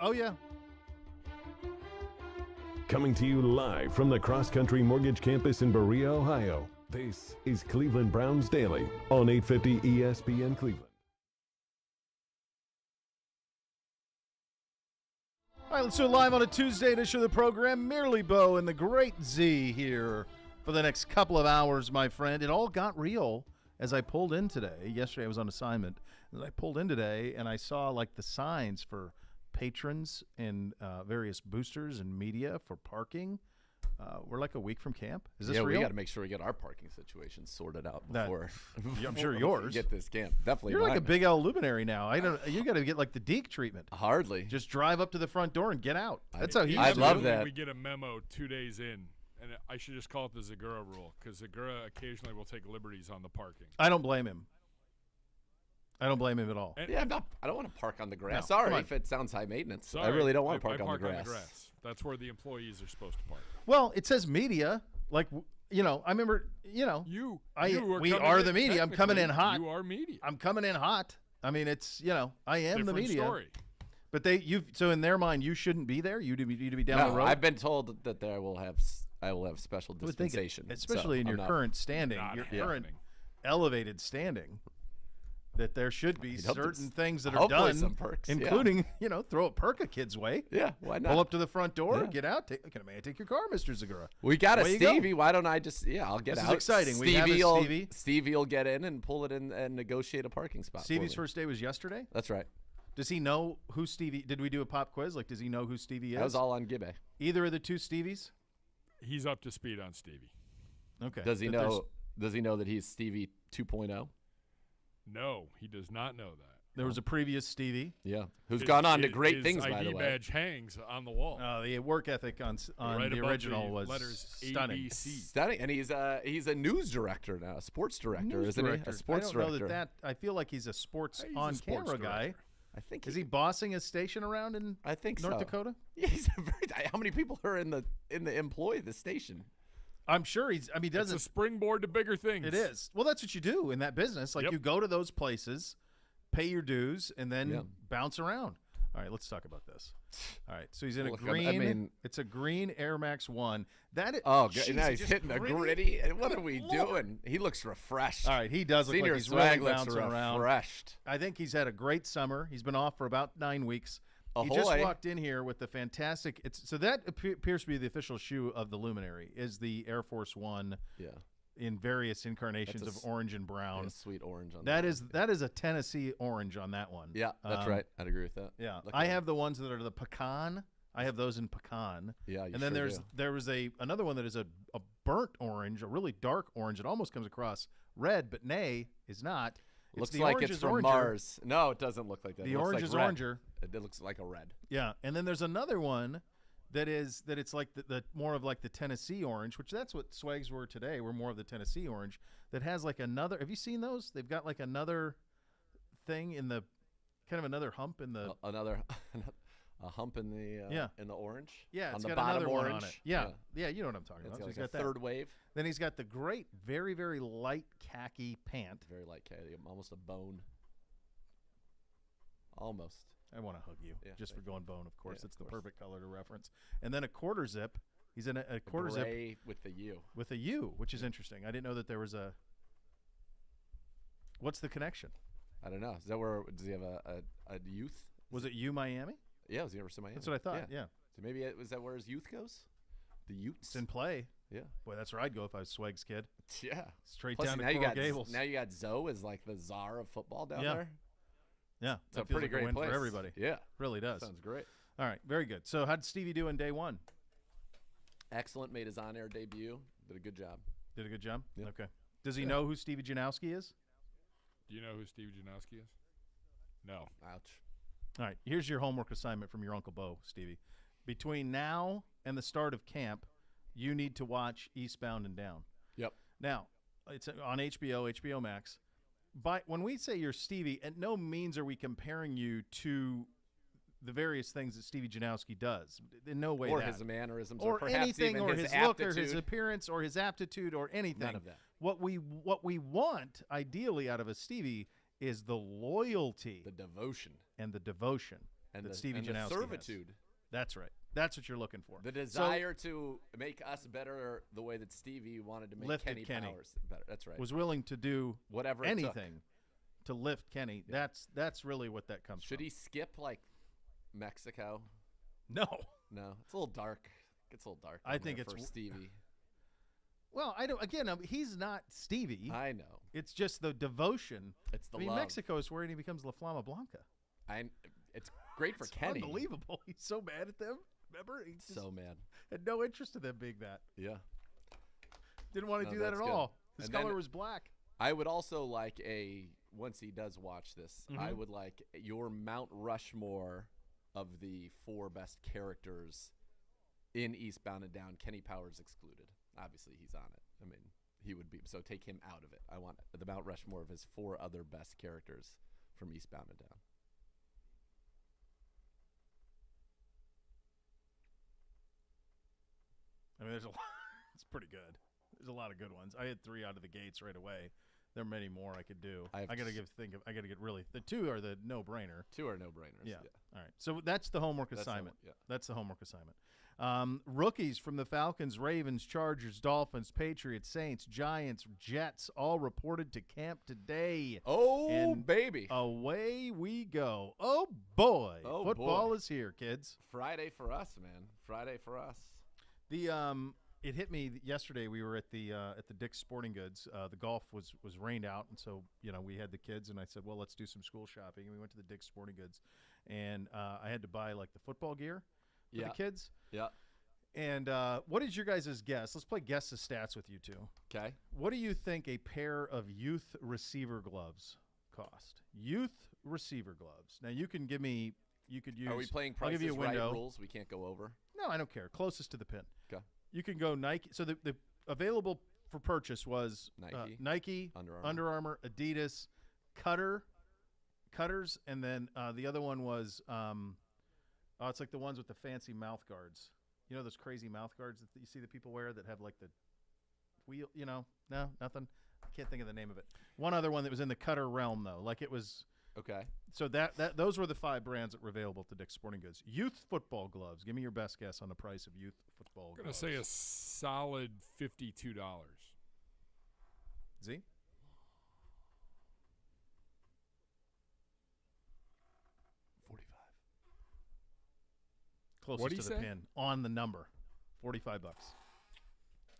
Oh, yeah. Coming to you live from the Cross Country Mortgage Campus in Berea, Ohio. This is Cleveland Browns Daily on 850 ESPN Cleveland. All right, let's do it live on a Tuesday edition of the program. Merely Beau and the Great Z here for the next couple of hours, my friend. It all got real as I pulled in today. Yesterday I was on assignment, and I pulled in today, and I saw like the signs for patrons and various boosters and media for parking. We're like a week from camp. Is this real? We got to make sure we get our parking situation sorted out before. I'm sure yours. Get this camp. Definitely. You're like a big L luminary now. You got to get like the Deke treatment. Hardly. Just drive up to the front door and get out. That's how he. I love that. We get a memo 2 days in, and I should just call it the Zegura rule, because Zegura occasionally will take liberties on the parking. I don't blame him. I don't blame him at all. I don't want to park on the grass. No, Sorry if it sounds high maintenance. Sorry, I really don't want to park, on the the grass. That's where the employees are supposed to park. Well, it says media. Like, I remember, we are the media. I'm coming in hot. You are media. I'm coming in hot. I mean, it's, I am Different the media. Story. But so in their mind, you shouldn't be there. You to be down the road. I've been told that I will have special dispensation, especially in your current standing, your current elevated standing. That there should be certain things that are done, some perks, including, throw a perk a kid's way. Yeah, why not? Pull up to the front door, get out. Can I take your car, Mr. Zegura? We got a Stevie. Why don't I just, I'll get out. This is exciting. We have a Stevie. Stevie will get in and pull it in and negotiate a parking spot. Stevie's first day was yesterday? That's right. Does he know who Stevie, did we do a pop quiz? Like, does he know who Stevie is? That was all on Gibbe. Either of the two Stevies? He's up to speed on Stevie. Okay. Does he know that he's Stevie 2.0? No, he does not know that. There was a previous Stevie. Yeah. Who's gone on to great things, by the way. His ID badge hangs on the wall. The work ethic on right the original was letters stunning. ABC. Stunning. And he's a news director now, a sports director, isn't he? A sports director. I don't know I feel like he's a sports on-camera guy. I think is he bossing a station around in North Dakota? Yeah, how many people are in the employ of the station? I'm sure it's a springboard to bigger things. It is. Well, that's what you do in that business. Like you go to those places, pay your dues, and then bounce around. All right, let's talk about this. All right, so he's in a green. It's a green Air Max 1. Now he's hitting a gritty. And what are we doing? He looks refreshed. All right, he does look like he's really bouncing around. Refreshed. I think he's had a great summer. He's been off for about 9 weeks. Ahoy. He just walked in here with the fantastic. So that appears to be the official shoe of the Luminary. Is the Air Force One? Yeah. In various incarnations of orange and brown. Yeah, sweet orange on that. That is a Tennessee orange on that one. Yeah, that's right. I'd agree with that. Yeah, I have the ones that are the pecan. I have those in pecan. Yeah, and then there was another one that is a burnt orange, a really dark orange. It almost comes across red, but nay, is not. Looks like it's from Mars. No, it doesn't look like that. The orange is oranger. It looks like a red. Yeah, and then there's another one that it's like the more of like the Tennessee orange, which that's what Swags were today. We're more of the Tennessee orange that has like another. Have you seen those? They've got like another thing in the kind of another hump in the a hump in the in the orange. Yeah, on it's the got bottom another orange. one on it. Yeah, you know what I'm talking about. So he's got that third wave. Then he's got the great, very very light khaki pant. Very light khaki, almost a bone. Almost. I want to hug you just for going bone. Of course, it's the perfect color to reference. And then a quarter zip. He's in a quarter zip with the U. With a U, which is interesting. I didn't know that there was a. What's the connection? I don't know. Is that where does he have a youth? Was it U Miami? Yeah, it was the University of Miami. That's what I thought. Yeah. So maybe is that where his youth goes? The Utes it's in play. Yeah. Boy, that's where I'd go if I was Swag's kid. Yeah. Straight down to Coral Gables. Now you got Zoe as like the czar of football down there. Yeah, it's a pretty great win place for everybody. Yeah, really does. Sounds great. All right, very good. So, how did Stevie do in day one? Excellent. Made his on-air debut. Did a good job. Did a good job. Yeah. Okay. Does he know who Stevie Janowski is? Do you know who Stevie Janowski is? No. Ouch. All right. Here's your homework assignment from your Uncle Beau, Stevie. Between now and the start of camp, you need to watch Eastbound and Down. Yep. Now, it's on HBO Max. When we say you're Stevie, at no means are we comparing you to the various things that Stevie Janowski does. In no way or that. His mannerisms or perhaps anything, even or his look, aptitude. or his appearance, or his aptitude, or anything. None of that. What we want, ideally, out of a Stevie is the loyalty. The devotion. And the devotion. and that Stevie and Janowski the has. servitude. That's right. That's what you're looking for. The desire to make us better the way that Stevie wanted to make Kenny Powers better. That's right. Was willing to do whatever anything to lift Kenny. Yeah. That's really what that comes from. Should he skip like Mexico? No. It's a little dark. It's a little dark. I think it's for Stevie. Well, I don't. Again, he's not Stevie. I know. It's just the devotion. It's the love. Mexico is where he becomes La Flama Blanca. It's great for Kenny. Unbelievable. He's so mad at them. Remember? He's so mad. Had no interest in them being that. Yeah. Didn't want to do that at all. His color was black. I would also like once he does watch this, I would like your Mount Rushmore of the 4 best characters in Eastbound and Down, Kenny Powers excluded. Obviously, he's on it. I mean, he would be. So take him out of it. I want the Mount Rushmore of his 4 other best characters from Eastbound and Down. I mean, there's a lot. It's pretty good. There's a lot of good ones. I had 3 out of the gates right away. There are many more I could do. I got to get really. The 2 are the no-brainer. 2 are no-brainers. Yeah. All right. So that's the homework assignment. Yeah. That's the homework assignment. Rookies from the Falcons, Ravens, Chargers, Dolphins, Patriots, Saints, Giants, Jets, all reported to camp today. Oh, and baby. Away we go. Oh, boy. Football is here, kids. Friday for us, man. Friday for us. It hit me yesterday. We were at the Dick's Sporting Goods. The golf was rained out, and so we had the kids, and I said, well, let's do some school shopping. And we went to the Dick's Sporting Goods, and I had to buy like the football gear for the kids. Yeah. And what is your guys' guess? Let's play guess the stats with you two. Okay. What do you think a pair of youth receiver gloves cost? Youth receiver gloves. Now you can give me. You could use. Are we playing I'll give you a Price is window. Right rules? We can't go over. No, I don't care. Closest to the pin. Okay. You can go Nike. So the available for purchase was Nike, Under Armour, Adidas, Cutters, and then the other one was it's like the ones with the fancy mouth guards. You know those crazy mouth guards that you see the people wear that have like the wheel. No, nothing. I can't think of the name of it. One other one that was in the Cutter realm though, like it was. Okay. So those were the 5 brands that were available at the Dick's Sporting Goods. Youth football gloves. Give me your best guess on the price of youth football gloves. I'm going to say a solid $52. Z? $45. Closest to the pin on the number. $45.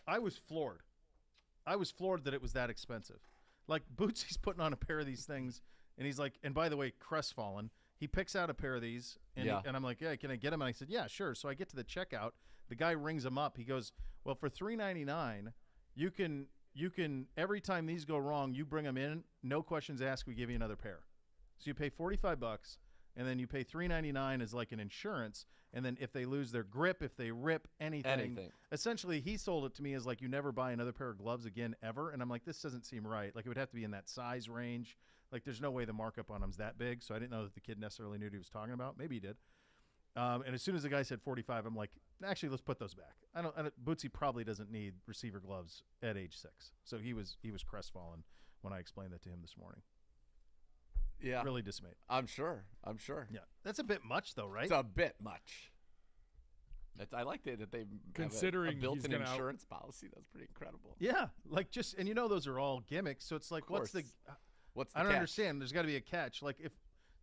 I was floored. That it was that expensive. Like Bootsy's putting on a pair of these things. And he's like, and by the way, crestfallen. He picks out a pair of these, and I'm like, yeah, can I get them? And I said, yeah, sure. So I get to the checkout. The guy rings him up. He goes, well, for $3.99, you can every time these go wrong, you bring them in, no questions asked. We give you another pair. So you pay $45, and then you pay $3.99 as like an insurance. And then if they lose their grip, if they rip anything, essentially he sold it to me as like you never buy another pair of gloves again ever. And I'm like, this doesn't seem right. Like it would have to be in that size range. Like there's no way the markup on them's that big. So I didn't know that the kid necessarily knew what he was talking about. Maybe he did. And as soon as the guy said 45, I'm like, actually, let's put those back. I don't Bootsy probably doesn't need receiver gloves at age 6. So he was crestfallen when I explained that to him this morning. Yeah. Really dismayed. I'm sure. Yeah. That's a bit much, though, right? It's a bit much. I like that they considering have a built-in insurance policy. That's pretty incredible. Yeah, like and those are all gimmicks. So it's like, what's the I don't understand. There's got to be a catch. Like if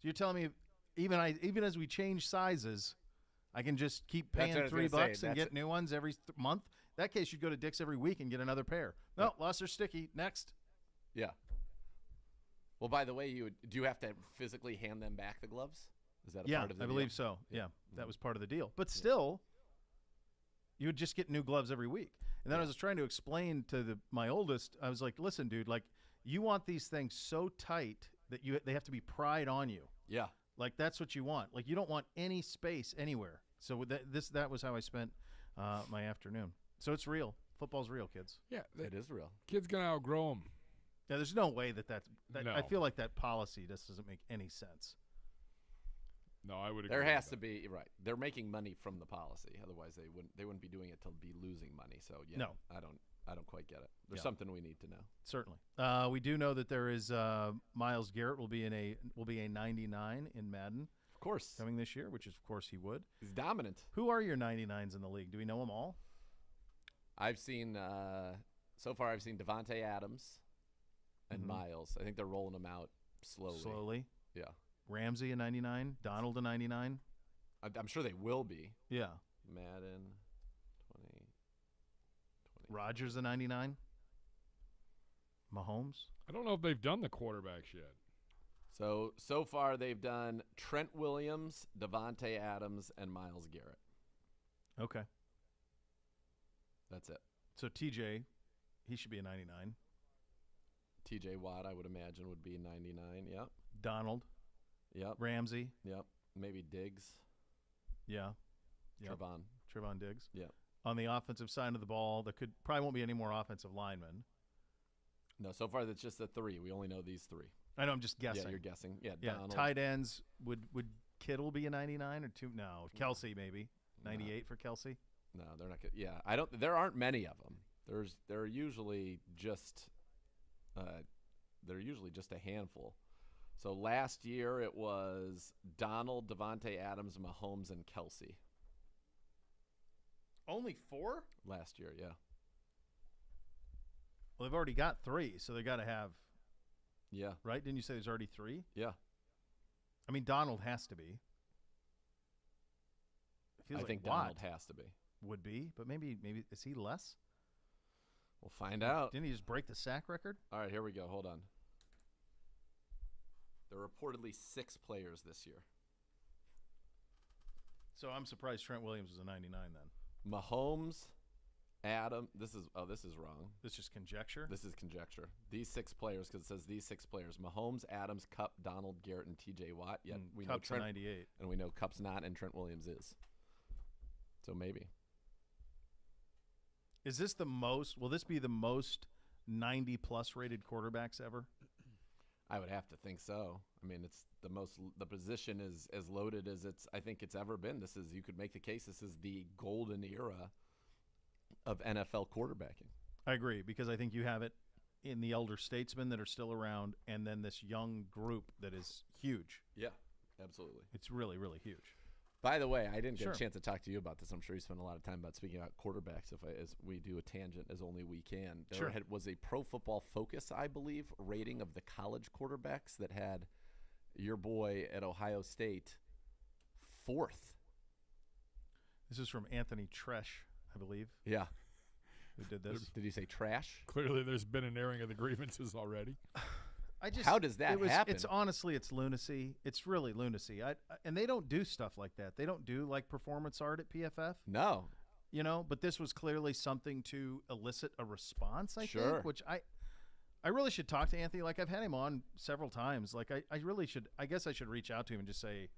you're telling me, even as we change sizes, I can just keep paying $3 and get new ones every month. In that case, you'd go to Dick's every week and get another pair. No, lost their sticky. Next. Yeah. Well, by the way, do you have to physically hand them back the gloves? Is that a part of the deal? I believe so. Yeah, that was part of the deal. But still, you would just get new gloves every week. And then I was trying to explain to my oldest, I was like, listen, dude, like you want these things so tight that they have to be pried on you. Yeah. Like that's what you want. Like you don't want any space anywhere. So that was how I spent my afternoon. So it's real. Football's real, kids. Yeah, it is real. Kids gonna outgrow them. Yeah, there's no way that no. I feel like that policy just doesn't make any sense. No, I would agree. There has to be right. They're making money from the policy. Otherwise, they wouldn't be doing it to be losing money. So yeah, no, I don't quite get it. There's something we need to know. Certainly, we do know that there is Myles Garrett will be a 99 in Madden. course. coming this year, which is, of course, he would. He's dominant. Who are your 99s in the league? Do we know them all? I've seen so far. I've seen Devontae Adams and Miles. I think they're rolling them out slowly. Yeah. Ramsey a 99. Donald a 99. I'm sure they will be. Yeah. Madden 20. Rodgers a 99. Mahomes. I don't know if they've done the quarterbacks yet. So far they've done Trent Williams, Devontae Adams, and Myles Garrett. Okay. That's it. So TJ, he should be a 99. TJ Watt, I would imagine, would be 99. Yep. Donald. Yep. Ramsey. Yep. Maybe Diggs. Yeah. Yep. Trevon Diggs. Yep. On the offensive side of the ball, there probably won't be any more offensive linemen. No, so far that's just the three. We only know these three. I know, I'm just guessing. Yeah, you're guessing. Yeah, Yeah, Donald. tight ends, would Kittle be a 99 or two? No, Kelsey maybe. 98 for Kelsey. No, they're not good. Yeah, I don't. There aren't many of them. They're usually just a handful. So last year it was Donald, Devontae Adams, Mahomes, and Kelsey. Only 4? Last year, yeah. Well, they've already got 3, so they got to have. Yeah. Right? Didn't you say there's already 3? Yeah. I mean, Donald has to be. I think Donald has to be. Would be, but maybe is he less? We'll find out. Didn't he just break the sack record? All right, here we go. Hold on. There are reportedly 6 players this year. So I'm surprised Trent Williams was a 99 then. Mahomes, Adam. This is wrong. This is just conjecture? This is conjecture. These 6 players, because it says these 6 players: Mahomes, Adams, Kupp, Donald, Garrett, and T.J. Watt. Yet we know Kupp's Trent 98, and we know Kupp's not, and Trent Williams is. So maybe. Is this the most? Will this be the most 90-plus rated quarterbacks ever? I would have to think so. I mean, it's the most. The position is as loaded as I think it's ever been. You could make the case this is the golden era of NFL quarterbacking. I agree, because I think you have it in the elder statesmen that are still around, and then this young group that is huge. Yeah, absolutely. It's really, really huge. By the way, I didn't get Sure. a chance to talk to you about this. I'm sure you spent a lot of time about speaking about quarterbacks. As we do a tangent as only we can. There Sure. was a Pro Football Focus, I believe, rating of the college quarterbacks that had your boy at Ohio State 4th. This is from Anthony Tresh, I believe, Yeah. who did this. Did you say trash? Clearly, there's been an airing of the grievances already. How does that happen? It's honestly, it's lunacy. It's really lunacy. And they don't do stuff like that. They don't do like performance art at PFF. No. But this was clearly something to elicit a response, I Sure. think, which I really should talk to Anthony. Like, I've had him on several times. Like, I really should, I guess I should reach out to him and just say,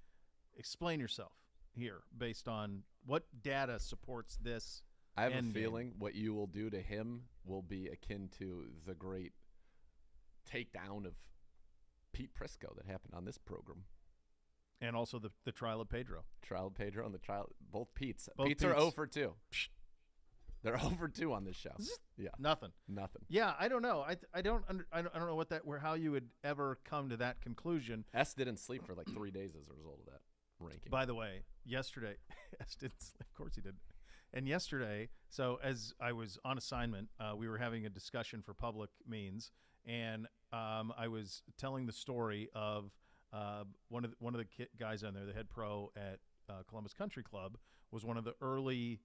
explain yourself here based on what data supports this. I have a end feeling game. what you will do to him will be akin to the great takedown of Pete Prisco that happened on this program. And also the trial of Pedro. Trial of Pedro and the trial. Both Pete's. Both Pete's are Pete's. 0 for 2. They're 0 for 2 on this show. Yeah. Nothing. Yeah, I don't know. I don't know how you would ever come to that conclusion. S didn't sleep for like 3 days as a result of that ranking. By the way, yesterday, S didn't sleep. Of course he did. And yesterday, so as I was on assignment, we were having a discussion for public means, and I was telling the story of one of the guys on there, the head pro at Columbus Country Club, was one of the early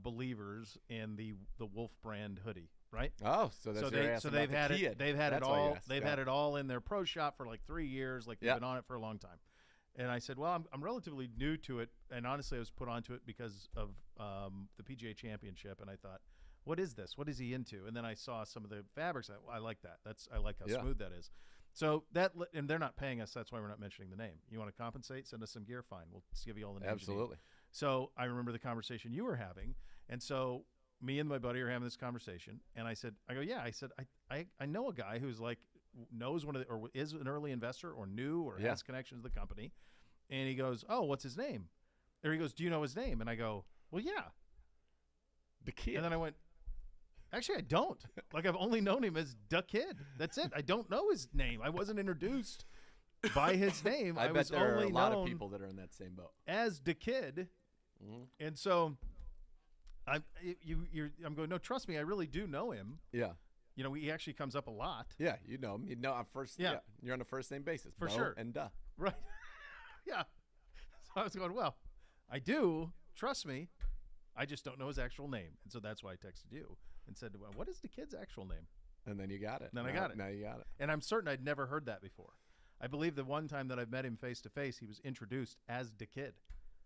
believers in the Wolf brand hoodie, right? Oh, so that's they've had it. They've had it all. They've had it. it all in their pro shop for like 3 years. Like they've been on it for a long time. And I said, well, I'm relatively new to it, and honestly, I was put onto it because of the PGA Championship, and I thought, what is this? What is he into? And then I saw some of the fabrics. I like that. I like how smooth that is. So and they're not paying us. That's why we're not mentioning the name. You want to compensate? Send us some gear. Fine. We'll just give you all the names. Absolutely. So I remember the conversation you were having, and so me and my buddy are having this conversation, and I said, I know a guy who's like knows or is an early investor or knew or has connections to the company, and he goes, oh, what's his name? Or he goes, do you know his name? And I go, well, yeah. The kid. And then I went, actually, I don't. Like, I've only known him as the kid. That's it. I don't know his name. I wasn't introduced by his name. I bet was there are only a lot known of people that are in that same boat. as the kid, and so I'm going. No, trust me, I really do know him. Yeah. You know, he actually comes up a lot. Yeah, you know him. You know, on first. Yeah. You're on a first name basis. For Beau sure. And duh. Right. Yeah. So I was going, well, I do. Trust me. I just don't know his actual name. And so that's why I texted you and said, well, what is the kid's actual name? And then you got it. I got it. Now you got it. And I'm certain I'd never heard that before. I believe the one time that I've met him face to face, he was introduced as the kid.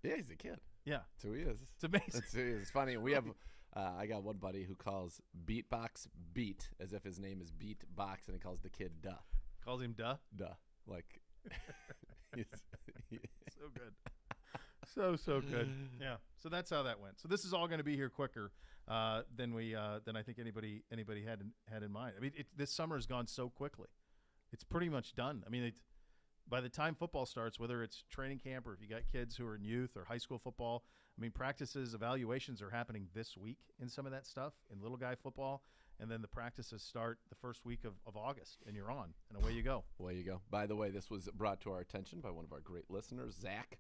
Yeah, he's a kid. Yeah. That's who he is. It's amazing. That's who he is. It's funny. We have, I got one buddy who calls Beatbox Beat as if his name is Beatbox, and he calls the kid Duh. Calls him Duh? Duh. Like, he's So good. So good. Yeah. So that's how that went. So this is all going to be here quicker than I think anybody had in mind. I mean, this summer has gone so quickly. It's pretty much done. I mean, by the time football starts, whether it's training camp or if you got kids who are in youth or high school football, I mean, practices, evaluations are happening this week in some of that stuff in little guy football. And then the practices start the first week of August, and you're on, and away you go. Away you go. By the way, this was brought to our attention by one of our great listeners, Zach.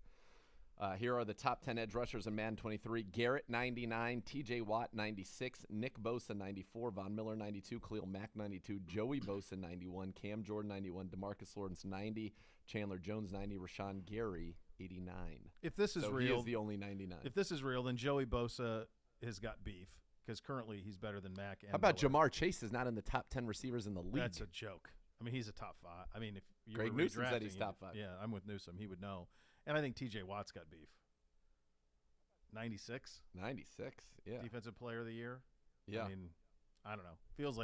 Here are the top 10 edge rushers in Madden 23. Garrett, 99. TJ Watt, 96. Nick Bosa, 94. Von Miller, 92. Khalil Mack, 92. Joey Bosa, 91. Cam Jordan, 91. DeMarcus Lawrence, 90. Chandler Jones, 90. Rashawn Gary, 89. If this is so real, he is the only 99. If this is real, then Joey Bosa has got beef because currently he's better than Mack. And How about Miller. Jamar Chase is not in the top 10 receivers in the league? That's a joke. I mean, he's a top 5. I mean, if you Greg were Newsome said redrafting, he's top 5. Yeah, I'm with Newsome. He would know. And I think TJ Watt's got beef. 96. 96, yeah. Defensive Player of the Year. Yeah. I mean, I don't know. Feels.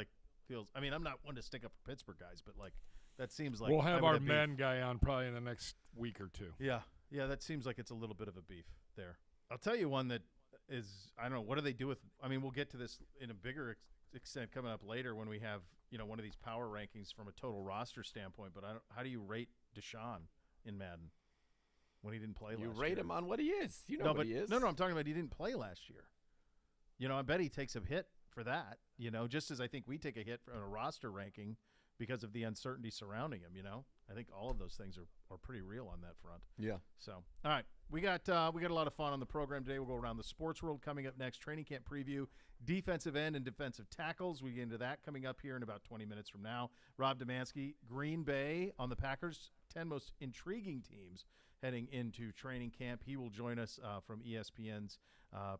I mean, I'm not one to stick up for Pittsburgh guys, but like that seems like we'll I have would our beef. men guy on probably in the next week or two. Yeah, that seems like it's a little bit of a beef there. I'll tell you one that is, I don't know, what do they do with, I mean, we'll get to this in a bigger extent coming up later when we have, one of these power rankings from a total roster standpoint, but how do you rate Deshaun in Madden when he didn't play last year? You rate him on what he is. You know what he is. No, I'm talking about he didn't play last year. I bet he takes a hit for that, just as I think we take a hit on a roster ranking because of the uncertainty surrounding him, I think all of those things are pretty real on that front. Yeah. So, all right, we got a lot of fun on the program today. We'll go around the sports world coming up next. Training camp preview, defensive end and defensive tackles. We get into that coming up here in about 20 minutes from now. Rob Demansky, Green Bay on the Packers, 10 most intriguing teams heading into training camp. He will join us from ESPN's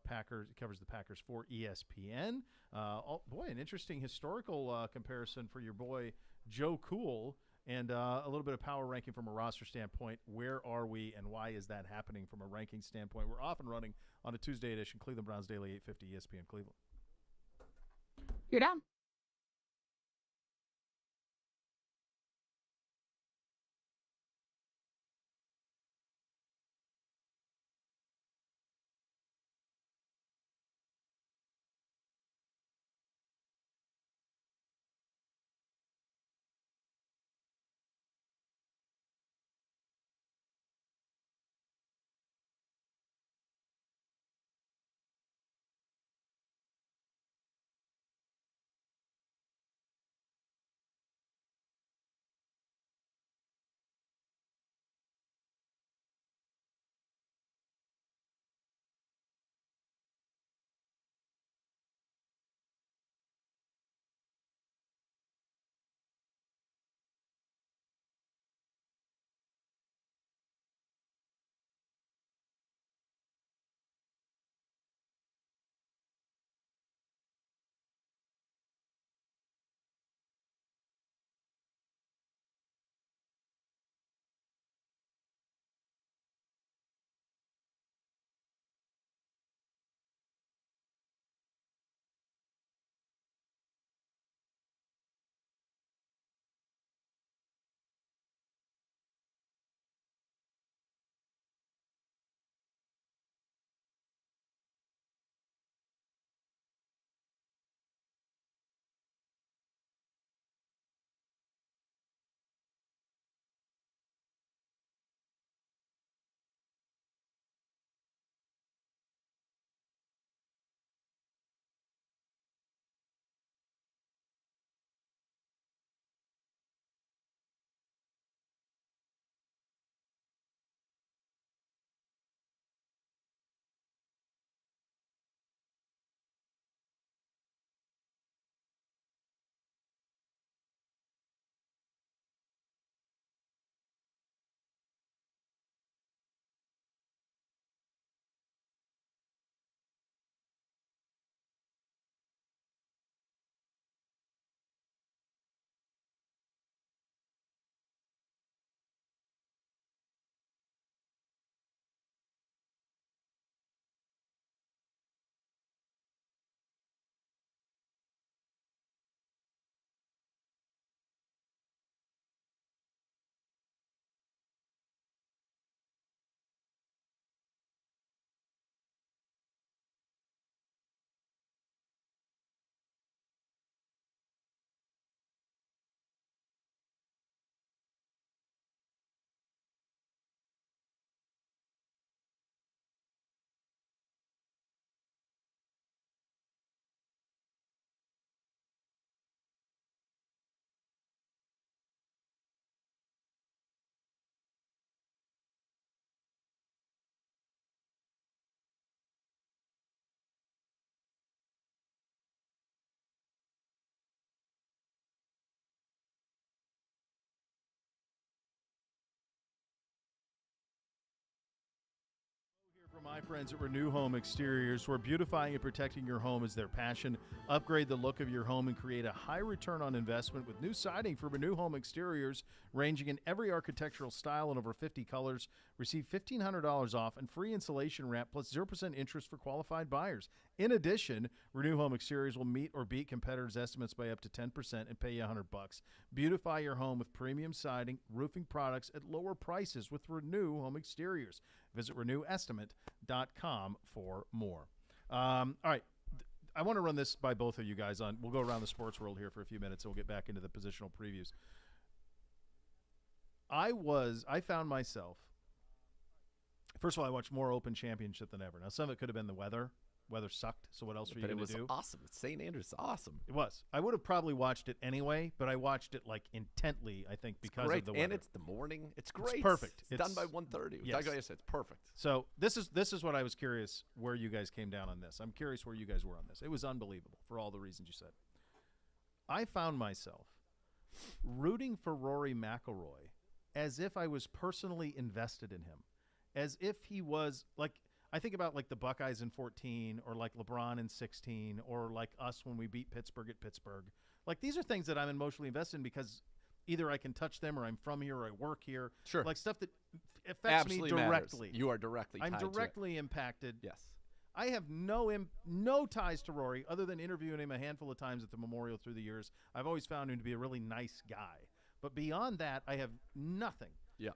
Packers. He covers the Packers for ESPN. An interesting historical comparison for your boy Joe Cool. And a little bit of power ranking from a roster standpoint. Where are we and why is that happening from a ranking standpoint? We're off and running on a Tuesday edition, Cleveland Browns Daily 850 ESPN Cleveland. You're down. My friends at Renew Home Exteriors, where beautifying and protecting your home is their passion. Upgrade the look of your home and create a high return on investment with new siding for Renew Home Exteriors, ranging in every architectural style and over 50 colors. Receive $1,500 off and free insulation wrap plus 0% interest for qualified buyers. In addition, Renew Home Exteriors will meet or beat competitors' estimates by up to 10% and pay you $100. Beautify your home with premium siding, roofing products at lower prices with Renew Home Exteriors. Visit RenewEstimate.com for more. All right. I want to run this by both of you guys. We'll go around the sports world here for a few minutes, and we'll get back into the positional previews. I found myself, first of all, I watched more Open Championship than ever. Now, some of it could have been the weather. Weather sucked, so what else were you going to do? But it was awesome. St. Andrews is awesome. It was. I would have probably watched it anyway, but I watched it like intently, I think, because of the weather. And it's the morning. It's great. It's perfect. It's done by 1:30. Yes. It's perfect. So this is what I was curious where you guys came down on this. I'm curious where you guys were on this. It was unbelievable for all the reasons you said. I found myself rooting for Rory McIlroy as if I was personally invested in him, as if he was like – I think about like the Buckeyes in 14 or like LeBron in 16 or like us when we beat Pittsburgh at Pittsburgh. Like these are things that I'm emotionally invested in because either I can touch them or I'm from here or I work here. Sure. Like stuff that affects Absolutely me directly. Matters. You are directly tied I'm directly impacted. Yes. I have no ties to Rory other than interviewing him a handful of times at the Memorial through the years. I've always found him to be a really nice guy. But beyond that, I have nothing. Yeah.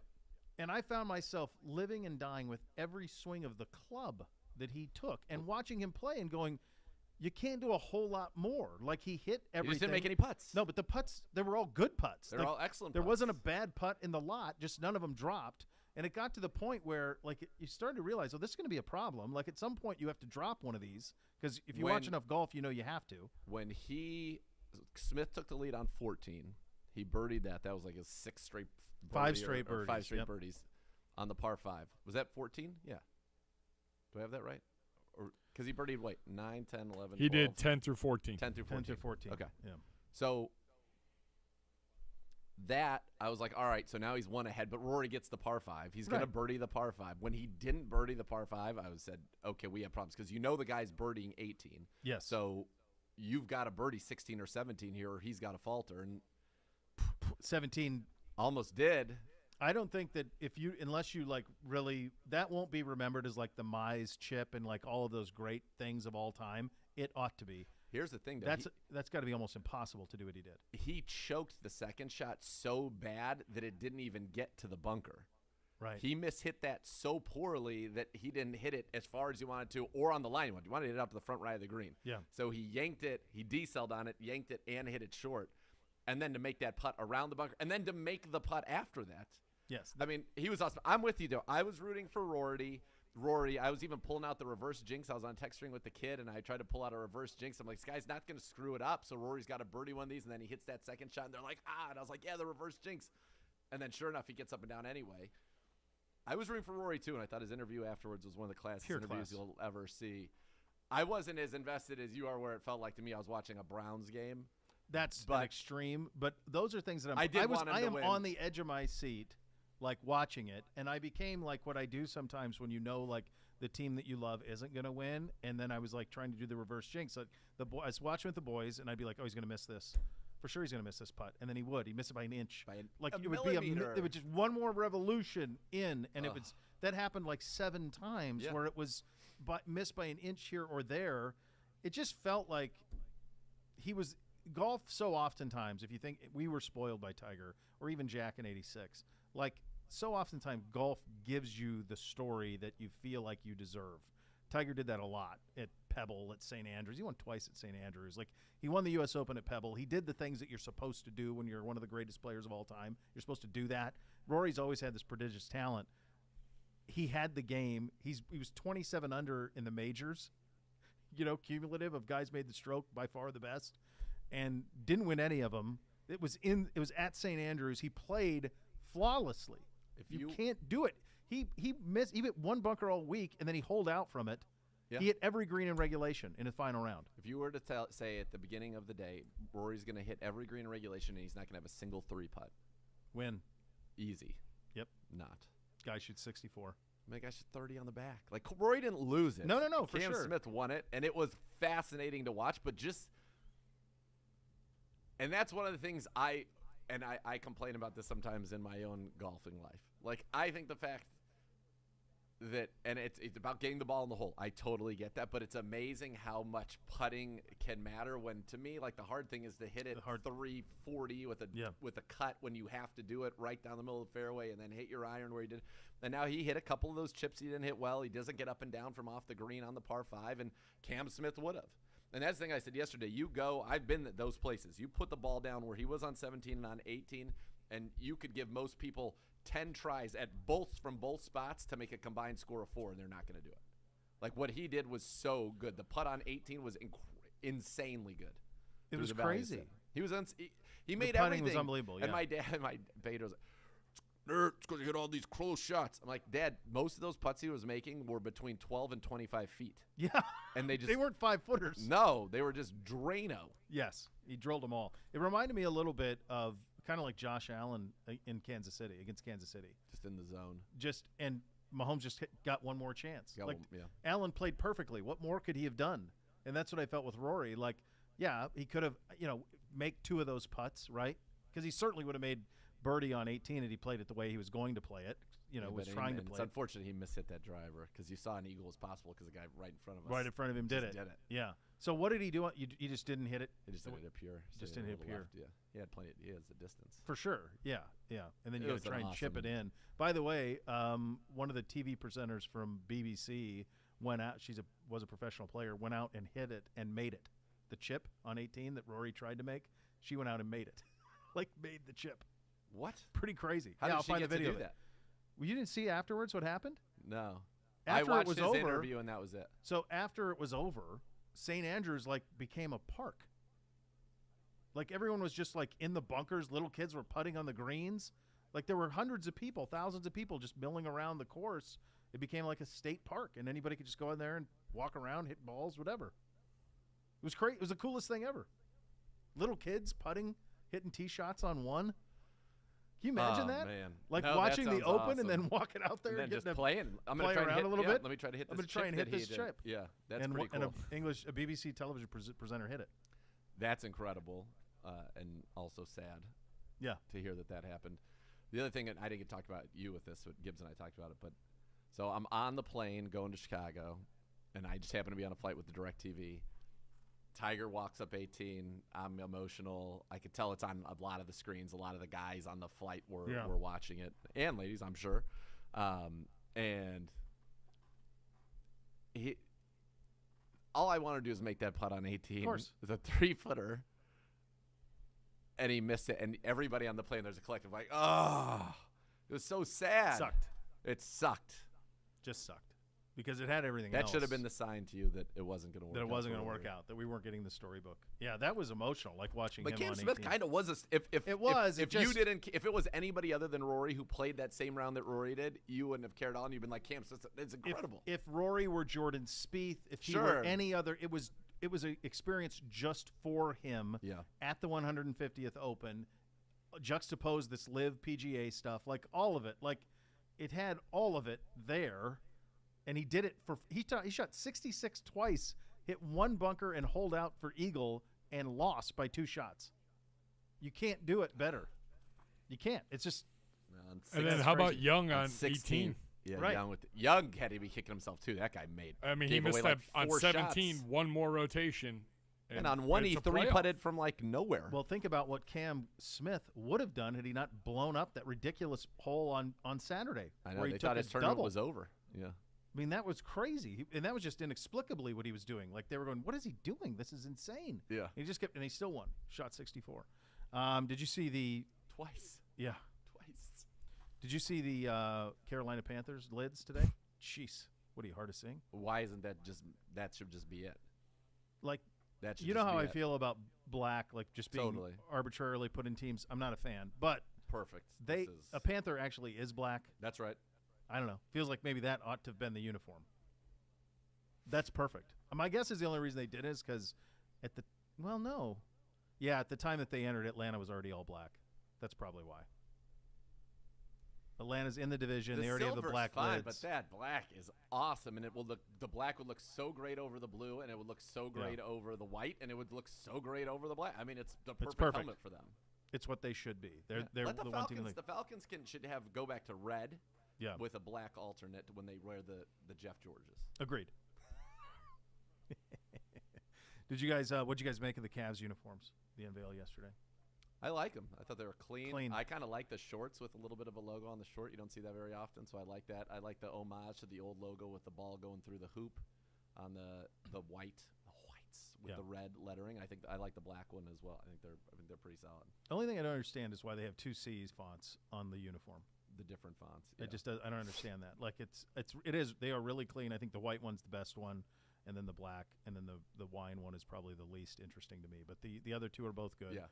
And I found myself living and dying with every swing of the club that he took and watching him play and going, you can't do a whole lot more. Like he hit everything. He just didn't make any putts. No, but the putts, they were all good putts. They were all excellent There putts. wasn't a bad putt in the lot, just none of them dropped. And it got to the point where like you started to realize, oh, this is going to be a problem. Like at some point you have to drop one of these because if you watch enough golf, you know you have to. When Smith took the lead on 14, he birdied that. That was like his sixth straight Five straight birdies on the par 5. Was that 14? Yeah. Do I have that right? Or because he birdied 9, 10, 11, He 12. did 10 through 14. 10 through 14. 10 through 14. Okay. Yeah. So that I was like, all right, so now he's one ahead, but Rory gets the par 5. He's going to birdie the par 5. When he didn't birdie the par 5, I said, okay, we have problems because the guy's birdieing 18. Yes. So you've got to birdie 16 or 17 here, or he's got to falter. And 17 almost did. I don't think that unless you like really, that won't be remembered as like the Mize chip and like all of those great things of all time. It ought to be. Here's the thing, though. That's got to be almost impossible to do what he did. He choked the second shot so bad that it didn't even get to the bunker. Right. He mishit that so poorly that he didn't hit it as far as he wanted to or on the line. You wanted to hit it up to the front right of the green. Yeah. So he yanked it, he decelled on it, yanked it, and hit it short. And then to make that putt around the bunker, and then to make the putt after that. Yes. I mean, he was awesome. I'm with you, though. I was rooting for Rory. I was even pulling out the reverse jinx. I was on text string with the kid, and I tried to pull out a reverse jinx. I'm like, this guy's not going to screw it up. So Rory's got to birdie one of these, and then he hits that second shot, and they're like, And I was like, yeah, the reverse jinx. And then sure enough, he gets up and down anyway. I was rooting for Rory, too, and I thought his interview afterwards was one of the classiest interviews you'll ever see. I wasn't as invested as you are where it felt like to me I was watching a Browns game. That's an extreme, but those are things that I am on the edge of my seat, like watching it, and I became like what I do sometimes when like the team that you love isn't going to win, and then I was like trying to do the reverse jinx. Like I was watching with the boys, and I'd be like, oh, he's going to miss this. For sure he's going to miss this putt, and then he would. He'd miss it by an inch. It would just one more revolution in, and that happened like 7 times where it was missed by an inch here or there. It just felt like he was – golf so oftentimes, if you think we were spoiled by Tiger or even Jack in 86, like so oftentimes golf gives you the story that you feel like you deserve. Tiger did that a lot at Pebble, at St. Andrews. He won twice at St. Andrews. Like he won the U.S. Open at Pebble. He did the things that you're supposed to do when you're one of the greatest players of all time. You're supposed to do that. Rory's always had this prodigious talent. He had the game. He was 27 under in the majors, cumulative of guys made the stroke, by far the best. And didn't win any of them. It was at St. Andrews. He played flawlessly. You can't do it. He hit one bunker all week, and then he holed out from it. Yeah. He hit every green in regulation in the final round. If you were to say at the beginning of the day, Rory's going to hit every green in regulation, and he's not going to have a single 3-putt. Win. Easy. Yep. Not. Guy shoots 64. My gosh, 30 on the back. Like, Rory didn't lose it. No, for Cam sure. Smith won it, and it was fascinating to watch, but just – and that's one of the things I complain about this sometimes in my own golfing life. Like, I think the fact that – and it's about getting the ball in the hole. I totally get that, but it's amazing how much putting can matter when, to me, like, the hard thing is to hit it 340 with a cut when you have to do it right down the middle of the fairway and then hit your iron where you did. And now he hit a couple of those chips he didn't hit well. He doesn't get up and down from off the green on the par 5, and Cam Smith would have. And that's the thing I said yesterday. You go – I've been at those places. You put the ball down where he was on 17 and on 18, and you could give most people 10 tries from both spots to make a combined score of 4, and they're not going to do it. Like, what he did was so good. The putt on 18 was insanely good. It was crazy. He was he made the putting everything. was unbelievable, yeah. And my Bader was like, it's because he hit all these close shots. I'm like, Dad, most of those putts he was making were between 12 and 25 feet. Yeah. And they weren't 5-footers. No, they were just Drano. Yes, he drilled them all. It reminded me a little bit of kind of like Josh Allen in Kansas City, against Kansas City. Just in the zone. And Mahomes just got one more chance. Yeah. Allen played perfectly. What more could he have done? And that's what I felt with Rory. Like, yeah, he could have, make 2 of those putts, right? Because he certainly would have made birdie on 18 had he played it the way he was going to play it. Was trying to play it's unfortunate he mishit that driver because you saw an eagle was possible because the guy right in front of us. Right in front of him did it. Yeah. So what did he do? He just didn't hit it? He just didn't hit it pure. Just didn't hit it pure. Left. Yeah. He had plenty. He has the distance. For sure. Yeah. And then you got to try and chip it in. By the way, one of the TV presenters from BBC went out. Was a professional player. Went out and hit it and made it. The chip on 18 that Rory tried to make, she went out and made it. Made the chip. What? Pretty crazy. How did I'll she find get the video to do that? Well, you didn't see afterwards what happened? No. After I watched it was his over, interview and that was it. So after it was over, St. Andrews became a park. Everyone was just in the bunkers. Little kids were putting on the greens. There were hundreds of people, thousands of people just milling around the course. It became like a state park, and anybody could just go in there and walk around, hit balls, whatever. It was great. It was the coolest thing ever. Little kids putting, hitting tee shots on one. Can you imagine that? Man. Watching the Open awesome. and then walking out there and then just playing. I'm going to try around hit, a little bit. Let me try to hit this. I'm going to try and hit this chip. Yeah, that's pretty cool. And a BBC television presenter hit it. That's incredible, and also sad. Yeah, to hear that happened. The other thing, and I didn't get talked about you with this, but Gibbs and I talked about it. But so I'm on the plane going to Chicago, and I just happen to be on a flight with the DirecTV. Tiger walks up 18. I'm emotional. I could tell it's on a lot of the screens. A lot of the guys on the flight were watching it, and ladies, I'm sure. And all I want to do is make that putt on 18. Of course. It's a 3-footer, and he missed it. And everybody on the plane, there's a collective it was so sad. It sucked. Just sucked. Because it had everything else. else. That should have been the sign to you that it wasn't going to work out. That it wasn't going to work out, that we weren't getting the storybook. Yeah, that was emotional, watching him on 18. But Cam Smith kind of was if it was anybody other than Rory who played that same round that Rory did, you wouldn't have cared at all, and you'd been like, Cam Smith, it's incredible. If Rory were Jordan Spieth, if he were any other, it was an experience just for him at the 150th Open, juxtapose this live PGA stuff, all of it. It had all of it there. And he did it he shot 66 twice, hit one bunker and holed out for eagle, and lost by 2 shots. You can't do it better. You can't. It's just. And then how about Young on 18? Yeah, right. Young had to be kicking himself too. That guy made. I mean, he missed that on 17, shots. One more rotation. And on one, he 3-putted from nowhere. Well, think about what Cam Smith would have done had he not blown up that ridiculous hole on Saturday. I know. Where They thought his tournament was over. Yeah. I mean, that was crazy. And that was just inexplicably what he was doing. They were going, what is he doing? This is insane. Yeah. And he just kept, and he still won. Shot 64. Did you see the. Twice. Yeah. Twice. Did you see the Carolina Panthers lids today? Jeez. What are you, hard to sing? Why isn't that that should just be it? That you know how I feel about black, just being arbitrarily put in teams. I'm not a fan, but. Perfect. A Panther actually is black. That's right. I don't know. Feels like maybe that ought to have been the uniform. That's perfect. My guess is the only reason they did it is because no. Yeah, at the time that they entered, Atlanta was already all black. That's probably why. Atlanta's in the division. The they already have the silver's black fine, lids. but that black is awesome, and the black would look so great over the blue, and it would look so great over the white, and it would look so great over the black. I mean, it's the perfect helmet for them. It's what they should be. They're Let the the Falcons, one team. The Falcons should go back to red, with a black alternate when they wear the Jeff Georges. Agreed. Did you guys? What did you guys make of the Cavs uniforms? The unveil yesterday. I like them. I thought they were clean. I kind of like the shorts with a little bit of a logo on the short. You don't see that very often, so I like that. I like the homage to the old logo with the ball going through the hoop on the whites with the red lettering. I think I like the black one as well. I think they're pretty solid. The only thing I don't understand is why they have two C's fonts on the uniform. The different fonts. It just does, I don't understand that. Like it is. They are really clean. I think the white one's the best one, and then the black, and then the wine one is probably the least interesting to me. But the other two are both good. Yeah.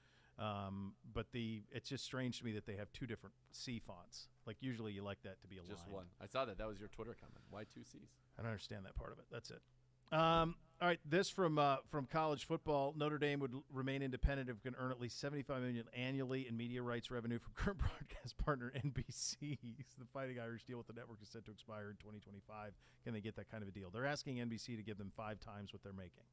But it's just strange to me that they have two different C fonts. Like usually you like that to be aligned. Just one. I saw that. That was your Twitter comment. Why two C's? I don't understand that part of it. That's it. All right, this from college football. Notre Dame would remain independent if it can earn at least $75 million annually in media rights revenue from current broadcast partner NBC. The Fighting Irish deal with the network is set to expire in 2025. Can they get that kind of a deal? They're asking NBC to give them 5 times what they're making.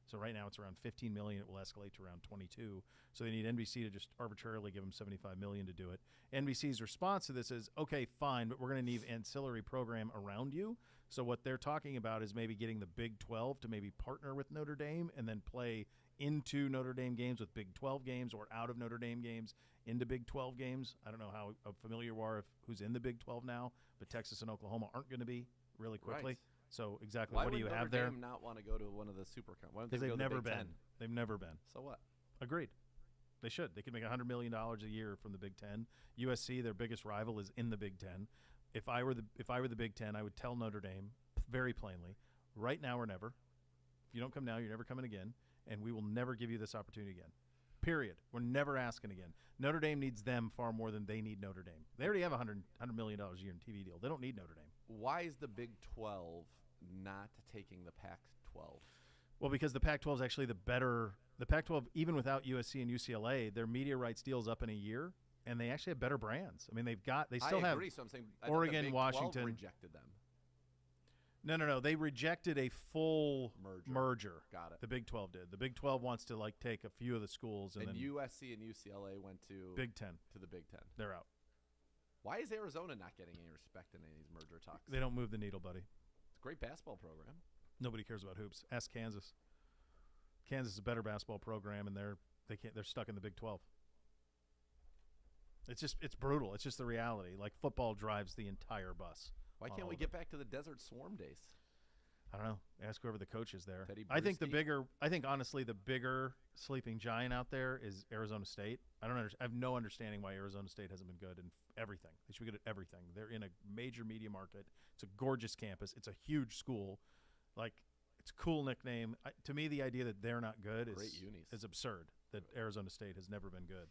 So right now it's around $15 million. It will escalate to around 22. So they need NBC to just arbitrarily give them $75 million to do it. NBC's response to this is, okay, fine, but we're going to need ancillary program around you. So what they're talking about is maybe getting the Big 12 to maybe partner with Notre Dame and then play into Notre Dame games with Big 12 games or out of Notre Dame games into Big 12 games. I don't know how familiar you are who's in the Big 12 now, but Texas and Oklahoma aren't going to be really quickly. Right. So exactly what do you have there? Why would Notre Dame not want to go to one of the super conferences? Because they've never been. They've never been. So what? Agreed. They should. They could make $100 million a year from the Big Ten. USC, their biggest rival, is in the Big Ten. If I were the Big Ten, I would tell Notre Dame very plainly, right now or never. If you don't come now, you're never coming again, and we will never give you this opportunity again. Period. We're never asking again. Notre Dame needs them far more than they need Notre Dame. They already have a $100 million a year in TV deal. They don't need Notre Dame. Why is the Big 12 not taking the Pac-12? Well, because the Pac-12 is actually the better. The Pac-12, even without USC and UCLA, their media rights deal's up in a year, and they actually have better brands. I mean, they still have. I agree. So I'm saying Oregon, the Big Washington 12 rejected them. No. They rejected a full merger. Got it. The Big 12 did. The Big 12 wants to take a few of the schools and then USC and UCLA went to Big 10. To the Big 10. They're out. Why is Arizona not getting any respect in any of these merger talks? They don't move the needle, buddy. It's a great basketball program. Nobody cares about hoops. Ask Kansas. Kansas is a better basketball program, and they're stuck in the Big 12. It's brutal. It's just the reality. Like football drives the entire bus. Why can't we get back to the Desert Swarm days? I don't know. Ask whoever the coach is there. Teddy I think Bruschi? I think honestly the bigger sleeping giant out there is Arizona State. I have no understanding why Arizona State hasn't been good in everything. They should be good at everything. They're in a major media market. It's a gorgeous campus. It's a huge school. It's a cool nickname. To me, the idea that they're not good is absurd. That Arizona State has never been good.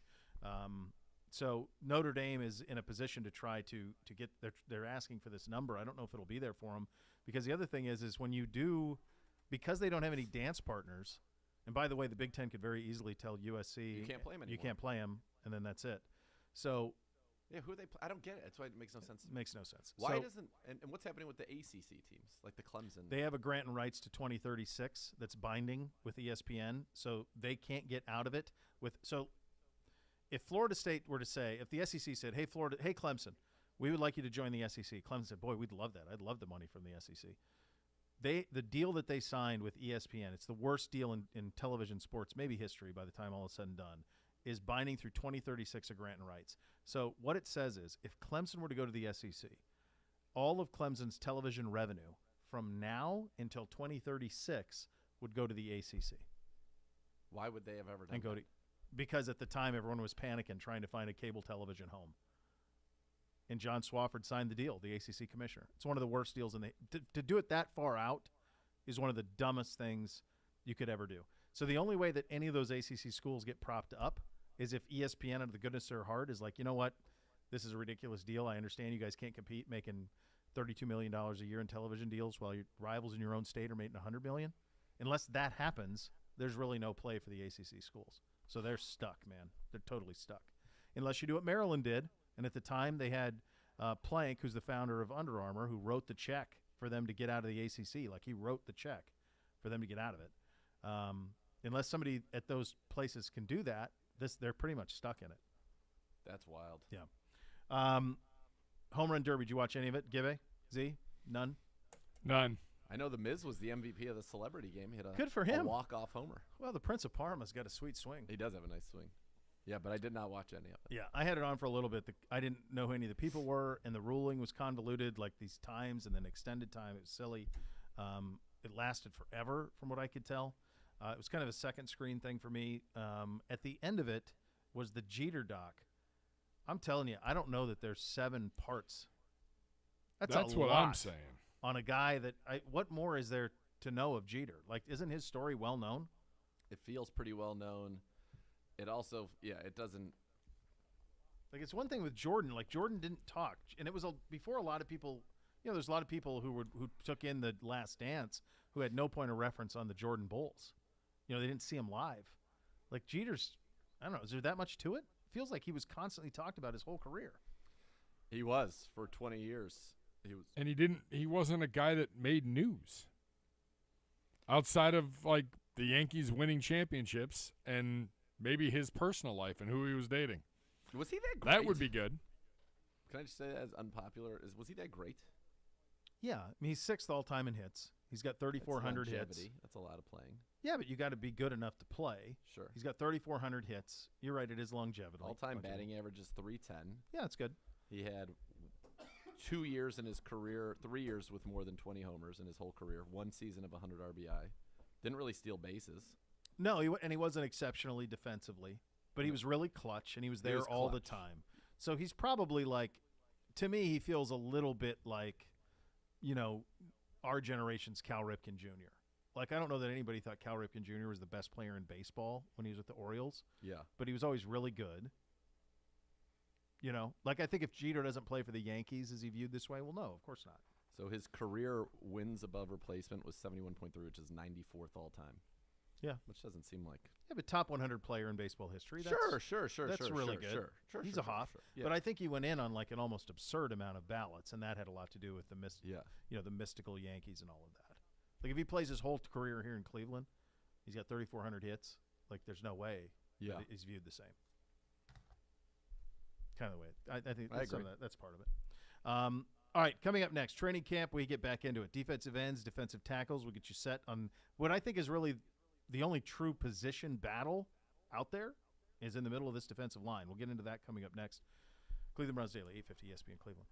So Notre Dame is in a position to try to get. They're asking for this number. I don't know if it'll be there for them, because the other thing is when you do, because they don't have any dance partners. And by the way, the Big Ten could very easily tell USC you can't play them anymore. You can't play them, and then that's it. So yeah, who are they? I don't get it. That's why it makes no sense. It makes no sense. Why doesn't and what's happening with the ACC teams like the Clemson? They have a grant and rights to 2036 that's binding with ESPN, so they can't get out of it. If Florida State were to say, if the SEC said, hey, Clemson, we would like you to join the SEC. Clemson said, boy, we'd love that. I'd love the money from the SEC. The deal that they signed with ESPN, it's the worst deal in television sports, maybe history by the time all is said and done, is binding through 2036 of grant and rights. So what it says is if Clemson were to go to the SEC, all of Clemson's television revenue from now until 2036 would go to the ACC. Why would they have ever done that? Because at the time, everyone was panicking trying to find a cable television home. And John Swofford signed the deal, the ACC commissioner. It's one of the worst deals. To do it that far out is one of the dumbest things you could ever do. So the only way that any of those ACC schools get propped up is if ESPN, out of the goodness of their heart, is like, you know what? This is a ridiculous deal. I understand you guys can't compete making $32 million a year in television deals while your rivals in your own state are making $100 million. Unless that happens, there's really no play for the ACC schools. So they're stuck, man. They're totally stuck. Unless you do what Maryland did, and at the time they had Plank, who's the founder of Under Armour, who wrote the check for them to get out of the ACC. Like, he wrote the check for them to get out of it. Unless somebody at those places can do that, they're pretty much stuck in it. That's wild. Yeah. Home Run Derby, did you watch any of it, Gibbe? Z? None? None. I know The Miz was the MVP of the celebrity game. He had Good for him. a walk-off homer. Well, the Prince of Parma's got a sweet swing. He does have a nice swing. Yeah, but I did not watch any of it. Yeah, I had it on for a little bit. I didn't know who any of the people were, and the ruling was convoluted, like these times and then extended time. It was silly. It lasted forever, from what I could tell. It was kind of a second screen thing for me. At the end of it was the Jeter doc. I'm telling you, I don't know that there's 7 parts. That's a what lot I'm saying. on a guy that what more is there to know of Jeter? Like, isn't his story well known? It feels pretty well known. It also, it doesn't. Like, it's one thing with Jordan. Like, Jordan didn't talk, and it was before a lot of people. There's a lot of people who took in the Last Dance who had no point of reference on the Jordan Bulls. They didn't see him live. Like, Jeter's, I don't know. Is there that much to it? Feels like he was constantly talked about his whole career. He was for 20 years. And he wasn't a guy that made news. Outside of, like, the Yankees winning championships and maybe his personal life and who he was dating. Was he that great? That would be good. Can I just say that as unpopular? Was he that great? Yeah. I mean, he's 6th all-time in hits. He's got 3,400 hits. That's a lot of playing. Yeah, but you got to be good enough to play. Sure. He's got 3,400 hits. You're right, it is longevity. All-time batting average is .310. Yeah, that's good. He had 2 years in his career, 3 years with more than 20 homers in his whole career, 1 season of 100 RBI. Didn't really steal bases. No, he wasn't exceptionally defensively, but he was really clutch, and he was there all the time. So he's probably like, to me, he feels a little bit like, our generation's Cal Ripken Jr. Like, I don't know that anybody thought Cal Ripken Jr. was the best player in baseball when he was with the Orioles. Yeah. But he was always really good. Like, I think if Jeter doesn't play for the Yankees, is he viewed this way? Well, no, of course not. So his career wins above replacement was 71.3, which is 94th all time. Yeah. Which doesn't seem like. Yeah, but top 100 player in baseball history. Sure. That's really good. Sure. He's a Hoff. Yeah. But I think he went in on like an almost absurd amount of ballots, and that had a lot to do with the the mystical Yankees and all of that. Like, if he plays his whole career here in Cleveland, he's got 3,400 hits. Like, there's no way that he's viewed the same. Kind of the way. I think that's, that's part of it. All right, coming up next, training camp, we get back into it. Defensive ends, defensive tackles. We'll get you set on what I think is really the only true position battle out there is in the middle of this defensive line. We'll get into that coming up next. Cleveland Browns Daily, 850 ESPN Cleveland.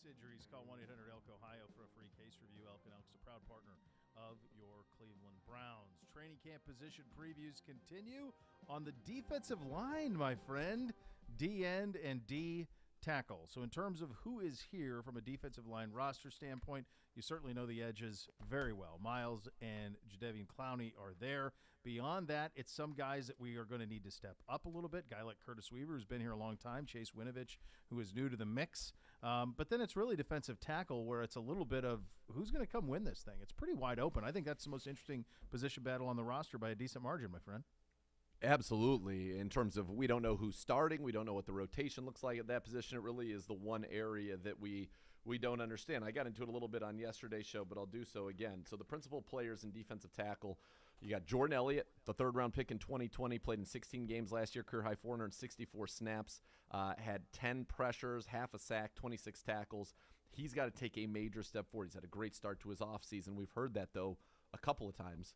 injuries, call 1-800-ELK-OHIO for a free case review. Elk & Elk's a proud partner of your Cleveland Browns. Training camp position previews continue on the defensive line, my friend. D-end and D-tackle. So in terms of who is here from a defensive line roster standpoint, you certainly know the edges very well. Miles and Jadeveon Clowney are there. Beyond that, it's some guys that we are going to need to step up a little bit. Guy like Curtis Weaver, who's been here a long time. Chase Winovich, who is new to the mix. But then it's really defensive tackle where it's a little bit of who's going to come win this thing. It's pretty wide open. I think that's the most interesting position battle on the roster by a decent margin, my friend. Absolutely. In terms of we don't know who's starting, we don't know what the rotation looks like at that position. It really is the one area that we don't understand. I got into it a little bit on yesterday's show, but I'll do so again. So the principal players in defensive tackle, you got Jordan Elliott, the third-round pick in 2020, played in 16 games last year, career-high 464 snaps, had 10 pressures, half a sack, 26 tackles. He's got to take a major step forward. He's had a great start to his offseason. We've heard that, though, a couple of times.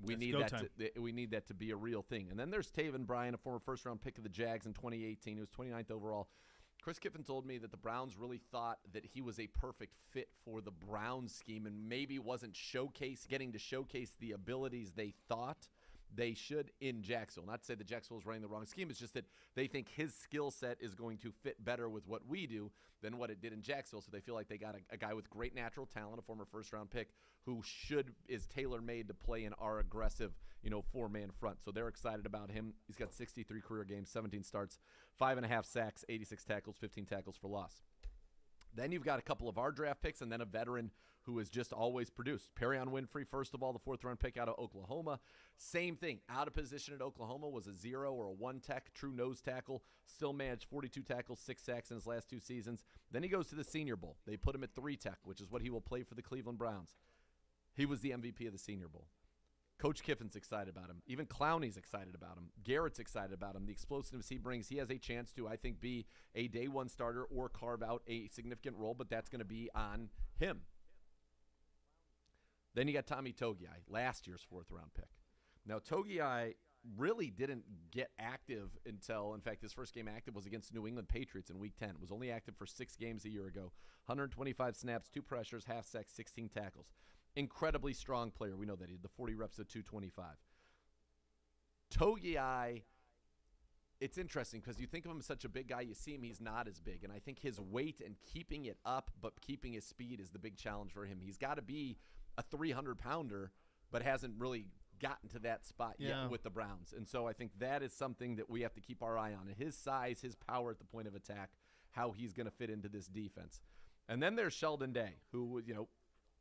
We need that to be a real thing. And then there's Taven Bryan, a former first-round pick of the Jags in 2018. He was 29th overall. Chris Kiffin told me that the Browns really thought that he was a perfect fit for the Browns scheme and maybe wasn't getting to showcase the abilities they thought they should in Jacksonville. Not to say that Jacksonville is running the wrong scheme. It's just that they think his skill set is going to fit better with what we do than what it did in Jacksonville. So they feel like they got a guy with great natural talent, a former first-round pick, who is tailor-made to play in our aggressive, four-man front. So they're excited about him. He's got 63 career games, 17 starts, 5.5 sacks, 86 tackles, 15 tackles for loss. Then you've got a couple of our draft picks and then a veteran who has just always produced. Perion Winfrey, first of all, the fourth-round pick out of Oklahoma. Same thing. Out of position at Oklahoma, was a 0 or a 1 tech, true nose tackle. Still managed 42 tackles, 6 sacks in his last 2 seasons. Then he goes to the Senior Bowl. They put him at 3 tech, which is what he will play for the Cleveland Browns. He was the MVP of the Senior Bowl. Coach Kiffin's excited about him. Even Clowney's excited about him. Garrett's excited about him. The explosiveness he brings, he has a chance to, I think, be a day one starter or carve out a significant role, but that's going to be on him. Then you got Tommy Togiai, last year's 4th-round pick. Now, Togiai really didn't get active until, in fact, his first game active was against New England Patriots in Week 10. Was only active for 6 games a year ago. 125 snaps, 2 pressures, half sacks, 16 tackles. Incredibly strong player. We know that he had the 40 reps at 225. Togiai, it's interesting because you think of him as such a big guy, you see him, he's not as big. And I think his weight and keeping it up but keeping his speed is the big challenge for him. He's got to be a 300-pounder but hasn't really gotten to that spot yet with the Browns. And so I think that is something that we have to keep our eye on. His size, his power at the point of attack, how he's going to fit into this defense. And then there's Sheldon Day, who,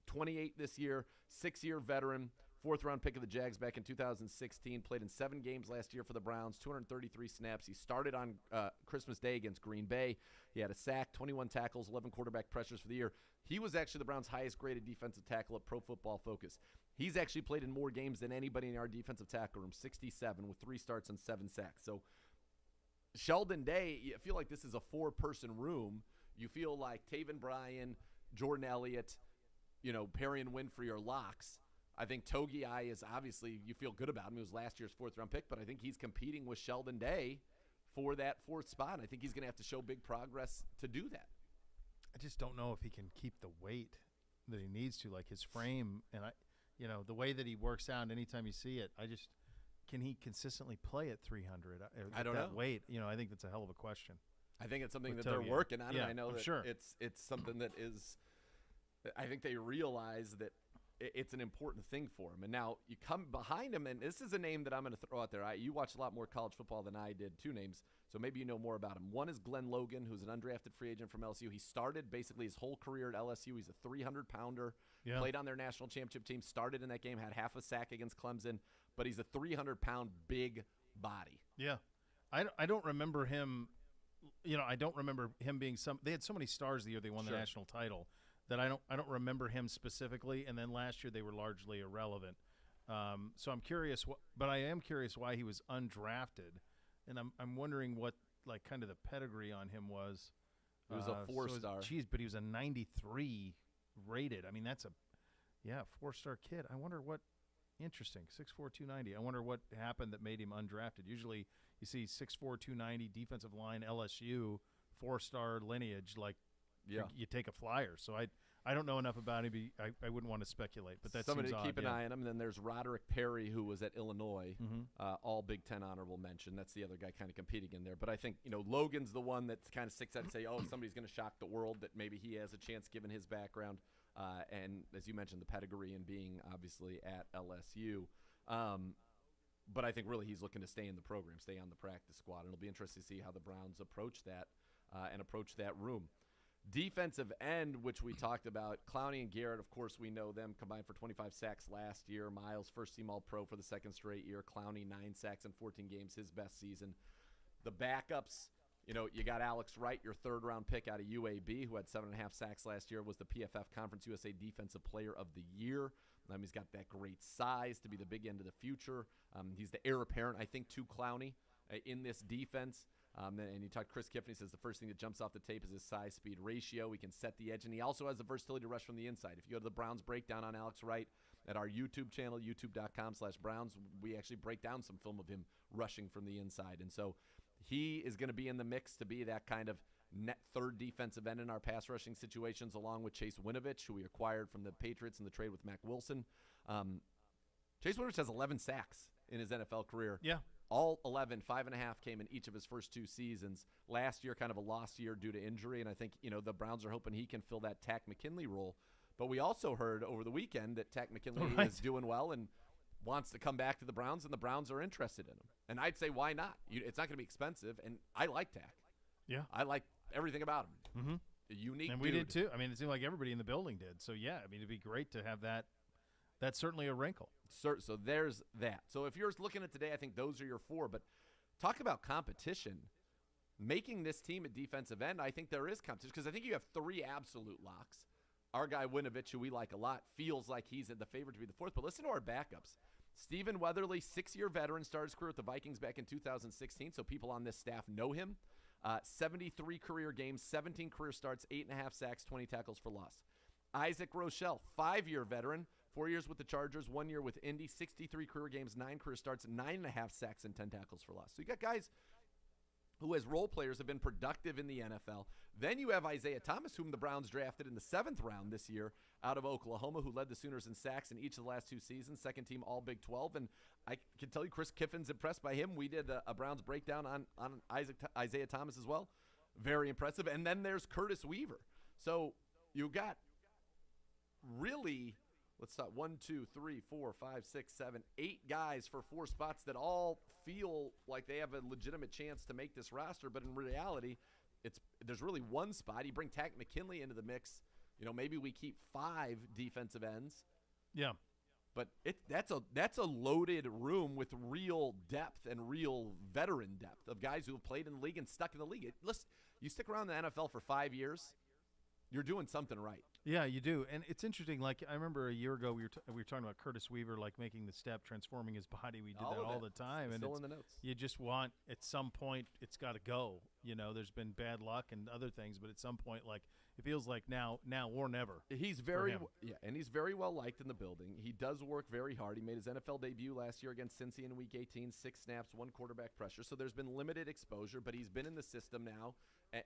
28 this year, 6-year veteran, 4th-round pick of the Jags back in 2016, played in 7 games last year for the Browns, 233 snaps. He started on Christmas Day against Green Bay. He had a sack, 21 tackles, 11 quarterback pressures for the year. He was actually the Browns' highest-graded defensive tackle at Pro Football Focus. He's actually played in more games than anybody in our defensive tackle room, 67, with 3 starts and 7 sacks. So Sheldon Day, you feel like this is a 4-person room. You feel like Taven Bryan, Jordan Elliott, Perion Winfrey are locks. I think Togiai is obviously, you feel good about him. He was last year's 4th-round pick, but I think he's competing with Sheldon Day for that 4th spot. I think he's going to have to show big progress to do that. I just don't know if he can keep the weight that he needs to, like his frame. And, the way that he works out anytime you see it, can he consistently play at 300? I don't know. Weight, I think that's a hell of a question. I think it's something that they're working on, and I know that it's something that is – I think they realize that it's an important thing for him. And now you come behind him, and this is a name that I'm going to throw out there. You watch a lot more college football than I did, 2 names, so maybe you know more about him. One is Glenn Logan, who's an undrafted free agent from LSU. He started basically his whole career at LSU. He's a 300-pounder, played on their national championship team, started in that game, had half a sack against Clemson, but he's a 300-pound big body. Yeah. I don't remember him, I don't remember him being they had so many stars the year they won the national title that I don't remember him specifically, and then last year they were largely irrelevant. So I'm curious, but I am curious why he was undrafted, and I'm wondering what kind of the pedigree on him was. He was a 4-star. But he was a 93 rated. I mean, that's a 4-star kid. I wonder what. Interesting, 6'4", 290. I wonder what happened that made him undrafted. Usually you see 6'4", 290, defensive line, LSU, 4-star lineage, you take a flyer. So I don't know enough about him. I wouldn't want to speculate, but that's somebody seems to keep odd, an eye on him. And then there's Roderick Perry, who was at Illinois, Mm-hmm. all Big Ten honorable mention. That's the other guy kind of competing in there. But I think Logan's the one that kind of sticks out and say, oh, somebody's going to shock the world that maybe he has a chance given his background. And as you mentioned, the pedigree and being obviously at LSU. But I think really he's looking to stay in the program, stay on the practice squad. And it'll be interesting to see how the Browns approach that and approach that room. Defensive end, which we talked about, Clowney and Garrett, of course, we know them combined for 25 sacks last year. Miles, first-team All-Pro for the second straight year. Clowney, 9 sacks in 14 games, his best season. The backups, you got Alex Wright, your third-round pick out of UAB, who had 7.5 sacks last year, was the PFF Conference USA Defensive Player of the Year. He's got that great size to be the big end of the future. He's the heir apparent, I think, to Clowney in this defense. And you talk Chris Kiffin, he says the first thing that jumps off the tape is his size-speed ratio. He can set the edge, and he also has the versatility to rush from the inside. If you go to the Browns breakdown on Alex Wright at our YouTube channel, youtube.com/Browns, we actually break down some film of him rushing from the inside. And so he is going to be in the mix to be that kind of net third defensive end in our pass rushing situations, along with Chase Winovich, who we acquired from the Patriots in the trade with Mac Wilson. Chase Winovich has 11 sacks in his NFL career. Yeah. All 11, 5.5 came in each of his first 2 seasons. Last year, kind of a lost year due to injury, and I think the Browns are hoping he can fill that Tack McKinley role. But we also heard over the weekend that Tack McKinley is doing well and wants to come back to the Browns, and the Browns are interested in him. And I'd say, why not? It's not going to be expensive, and I like Tack. Yeah. I like everything about him. Mm-hmm. A unique and dude. we did too. I mean, it seemed like everybody in the building did. So, yeah, it'd be great to have that. That's certainly a wrinkle. So there's that. So if you're looking at today, I think those are your 4. But talk about competition. Making this team a defensive end, I think there is competition because I think you have 3 absolute locks. Our guy Winovich, who we like a lot, feels like he's the favorite to be the 4th. But listen to our backups. Stephen Weatherly, 6-year veteran, started his career with the Vikings back in 2016, so people on this staff know him. 73 career games, 17 career starts, 8.5 sacks, 20 tackles for loss. Isaac Rochelle, 5-year veteran, 4 years with the Chargers, 1 year with Indy, 63 career games, 9 career starts, 9.5 sacks, and 10 tackles for loss. So you got guys who, as role players, have been productive in the NFL. Then you have Isaiah Thomas, whom the Browns drafted in the 7th round this year out of Oklahoma, who led the Sooners in sacks in each of the last 2 seasons, second team All Big 12. And I can tell you Chris Kiffin's impressed by him. We did a Browns breakdown on Isaiah Thomas as well. Very impressive. And then there's Curtis Weaver. So you got really, let's start 1, 2, 3, 4, 5, 6, 7, 8 guys for 4 spots that all feel like they have a legitimate chance to make this roster. But in reality, there's really 1 spot. You bring Tack McKinley into the mix. Maybe we keep 5 defensive ends. Yeah. But that's a loaded room with real depth and real veteran depth of guys who have played in the league and stuck in the league. Listen, you stick around the NFL for 5 years, you're doing something right. Yeah, you do. And it's interesting. Like, I remember a year ago we were talking about Curtis Weaver, like making the step, transforming his body. We did that all the time. It's still in the notes. You just want, at some point, it's got to go. There's been bad luck and other things, but at some point, like, it feels like now or never. He's and he's very well liked in the building. He does work very hard. He made his NFL debut last year against Cincy in Week 18, 6 snaps, 1 quarterback pressure. So there's been limited exposure, but he's been in the system now,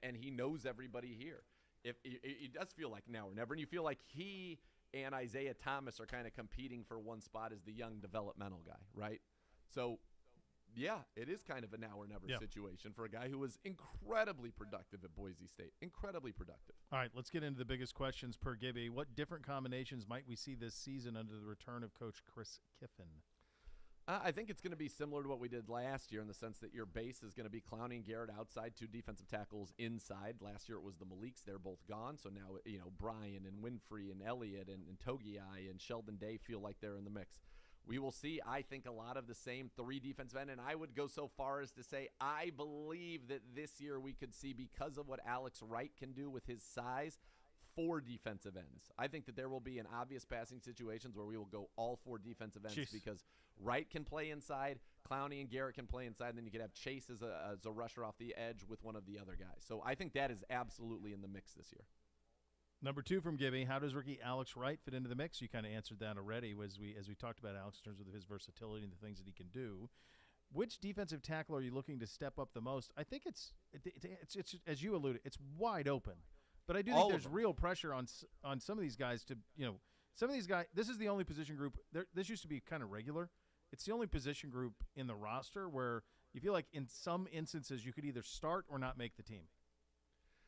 and he knows everybody here. It does feel like now or never, and you feel like he and Isaiah Thomas are kind of competing for 1 spot as the young developmental guy, right? So, yeah, it is kind of a now or never situation for a guy who was incredibly productive at Boise State. Incredibly productive. All right, let's get into the biggest questions per Gibby. What different combinations might we see this season under the return of Coach Chris Kiffin? I think it's going to be similar to what we did last year in the sense that your base is going to be Clowney and Garrett outside, 2 defensive tackles inside. Last year it was the Maliks. They're both gone. So now, Brian and Winfrey and Elliott and Togiai and Sheldon Day feel like they're in the mix. We will see, I think, a lot of the same 3 defensive end. And I would go so far as to say I believe that this year we could see, because of what Alex Wright can do with his size, 4 defensive ends. I think that there will be an obvious passing situations where we will go all 4 defensive ends because Wright can play inside, Clowney and Garrett can play inside, and then you could have Chase as a rusher off the edge with one of the other guys. So I think that is absolutely in the mix this year. Number 2 from Gibby, how does rookie Alex Wright fit into the mix? You kind of answered that already as we talked about Alex in terms of his versatility and the things that he can do. Which defensive tackle are you looking to step up the most? I think it's as you alluded, it's wide open. But I do All think of there's them. real pressure on some of these guys to, some of these guys. This is the only position group. This used to be kind of regular. It's the only position group in the roster where you feel like in some instances you could either start or not make the team.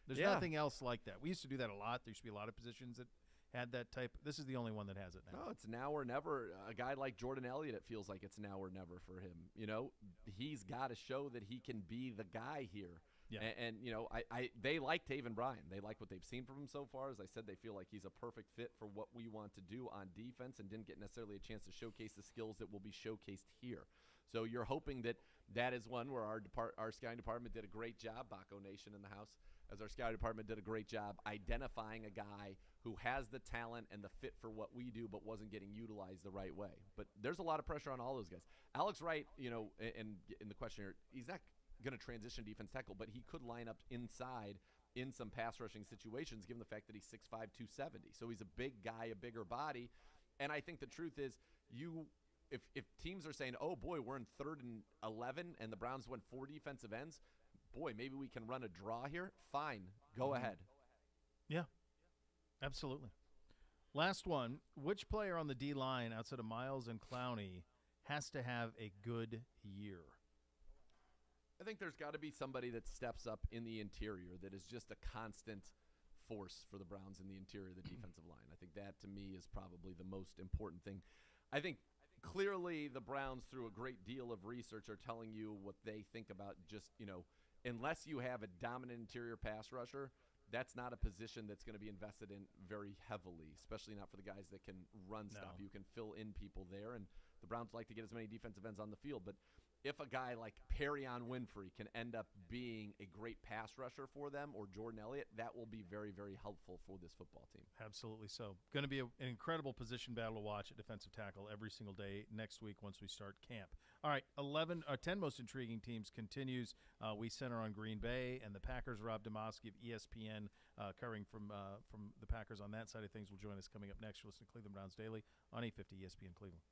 There's nothing else like that. We used to do that a lot. There used to be a lot of positions that had that type. This is the only one that has it now. No, it's now or never. A guy like Jordan Elliott, it feels like it's now or never for him. He's got to show that he can be the guy here. Yeah. And they like Taven Bryan. They like what they've seen from him so far. As I said, they feel like he's a perfect fit for what we want to do on defense and didn't get necessarily a chance to showcase the skills that will be showcased here. So you're hoping that is one where our scouting department did a great job, Baco Nation in the house, as our scouting department did a great job identifying a guy who has the talent and the fit for what we do but wasn't getting utilized the right way. But there's a lot of pressure on all those guys. Alex Wright, and in the question here, he's not going to transition defense tackle, but he could line up inside in some pass rushing situations given the fact that he's 6'5", 270. So he's a big guy, a bigger body. And I think the truth is if teams are saying, oh, boy, we're in 3rd and 11 and the Browns went 4 defensive ends, boy, maybe we can run a draw here. Fine, go ahead. Yeah, absolutely. Last one. Which player on the D-line outside of Miles and Clowney has to have a good year? I think there's got to be somebody that steps up in the interior that is just a constant force for the Browns in the interior of the defensive line. I think that, to me, is probably the most important thing. I think clearly the Browns, through a great deal of research, are telling you what they think about just, unless you have a dominant interior pass rusher, that's not a position that's going to be invested in very heavily, especially not for the guys that can run stop. You can fill in people there, and the Browns like to get as many defensive ends on the field. But if a guy like Perrion Winfrey can end up being a great pass rusher for them, or Jordan Elliott, that will be very, very helpful for this football team. Absolutely so. Going to be an incredible position battle to watch at defensive tackle every single day next week once we start camp. All right, 10 most intriguing teams continues. We center on Green Bay and the Packers. Rob Demoski of ESPN covering from the Packers on that side of things will join us coming up next. You'll listen to Cleveland Browns Daily on 850 ESPN Cleveland.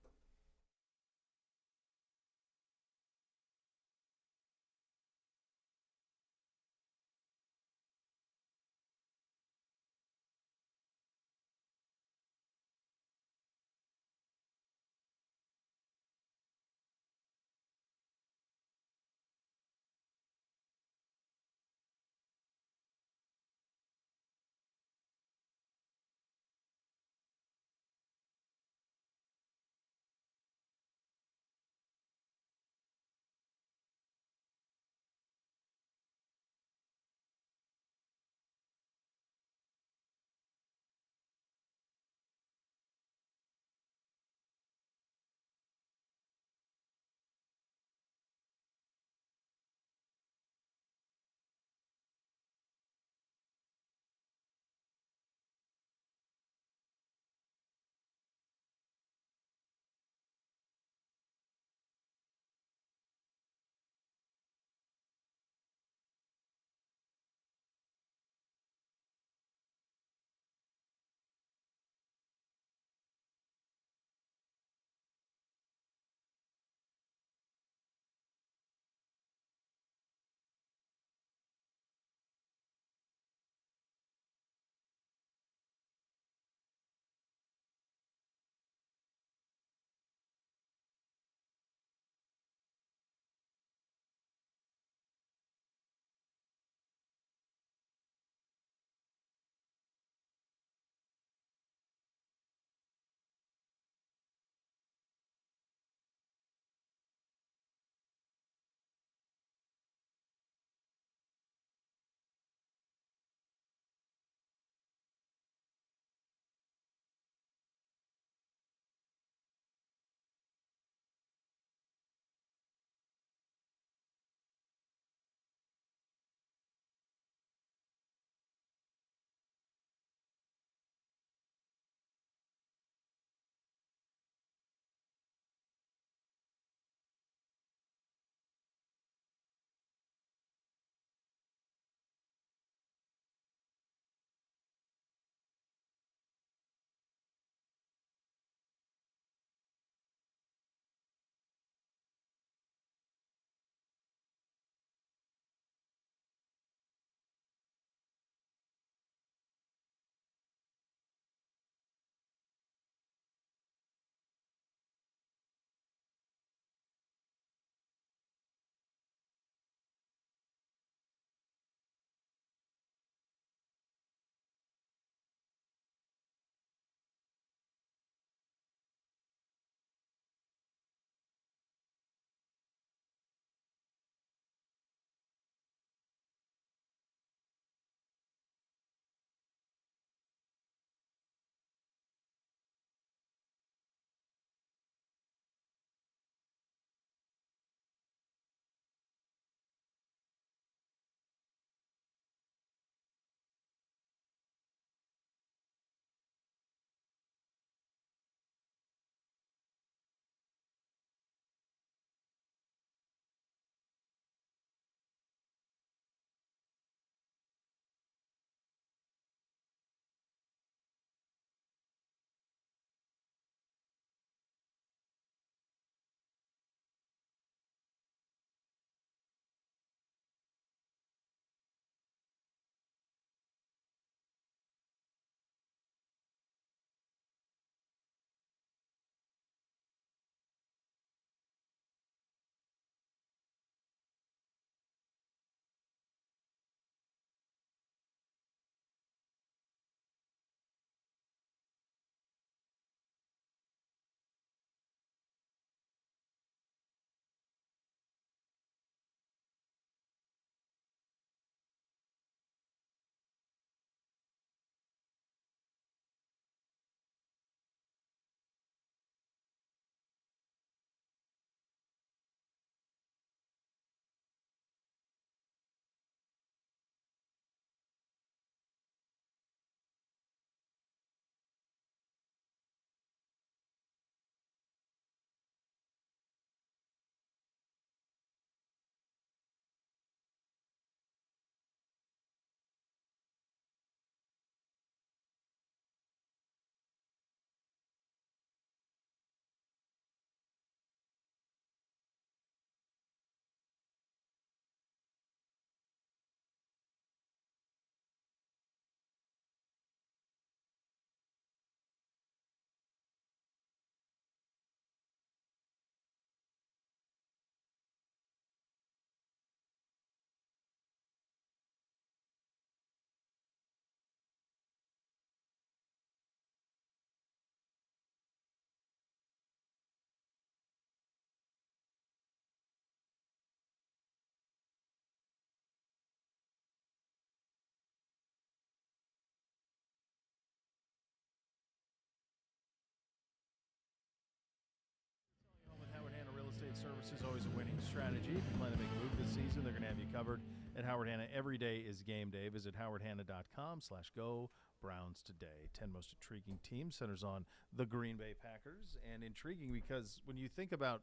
strategy. If you plan to make a move this season, they're going to have you covered at Howard Hanna. Every day is game day. Visit howardhanna.com/go Browns today. 10 most intriguing teams centers on the Green Bay Packers. And intriguing because when you think about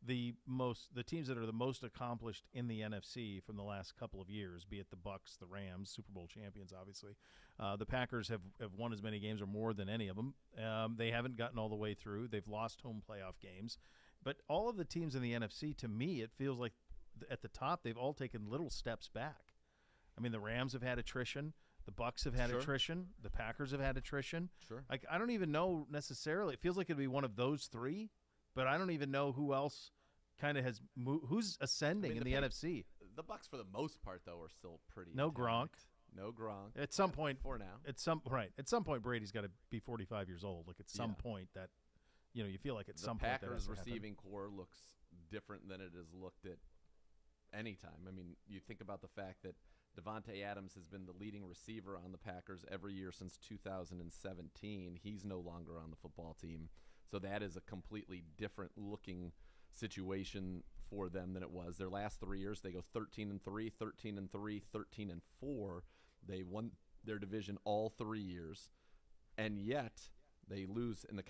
the teams that are the most accomplished in the NFC from the last couple of years, be it the Bucs, the Rams, Super Bowl champions, obviously. The Packers have won as many games or more than any of them. They haven't gotten all the way through. They've lost home playoff games. But all of the teams in the NFC, to me, it feels like at the top they've all taken little steps back. I mean, the Rams have had attrition. The Bucs have had attrition. The Packers have had attrition. Sure. Like, I don't even know necessarily. It feels like it'd be one of those three. But I don't even know who else kind of has who's ascending in the NFC. The Bucs, for the most part, though, are still pretty. No intact. Gronk. No Gronk. At some point, for now. At some point, Brady's got to be 45 years old. Like at some point, that you feel like at some point the that has Packers to receiving core looks different than it has looked at any time. I mean, you think about the fact that Davante Adams has been the leading receiver on the Packers every year since 2017. He's no longer on the football team. So that is a completely different looking situation for them than it was. Their last 3 years, they go 13-3, 13-3, 13-4. They won their division all 3 years, and yet they lose in the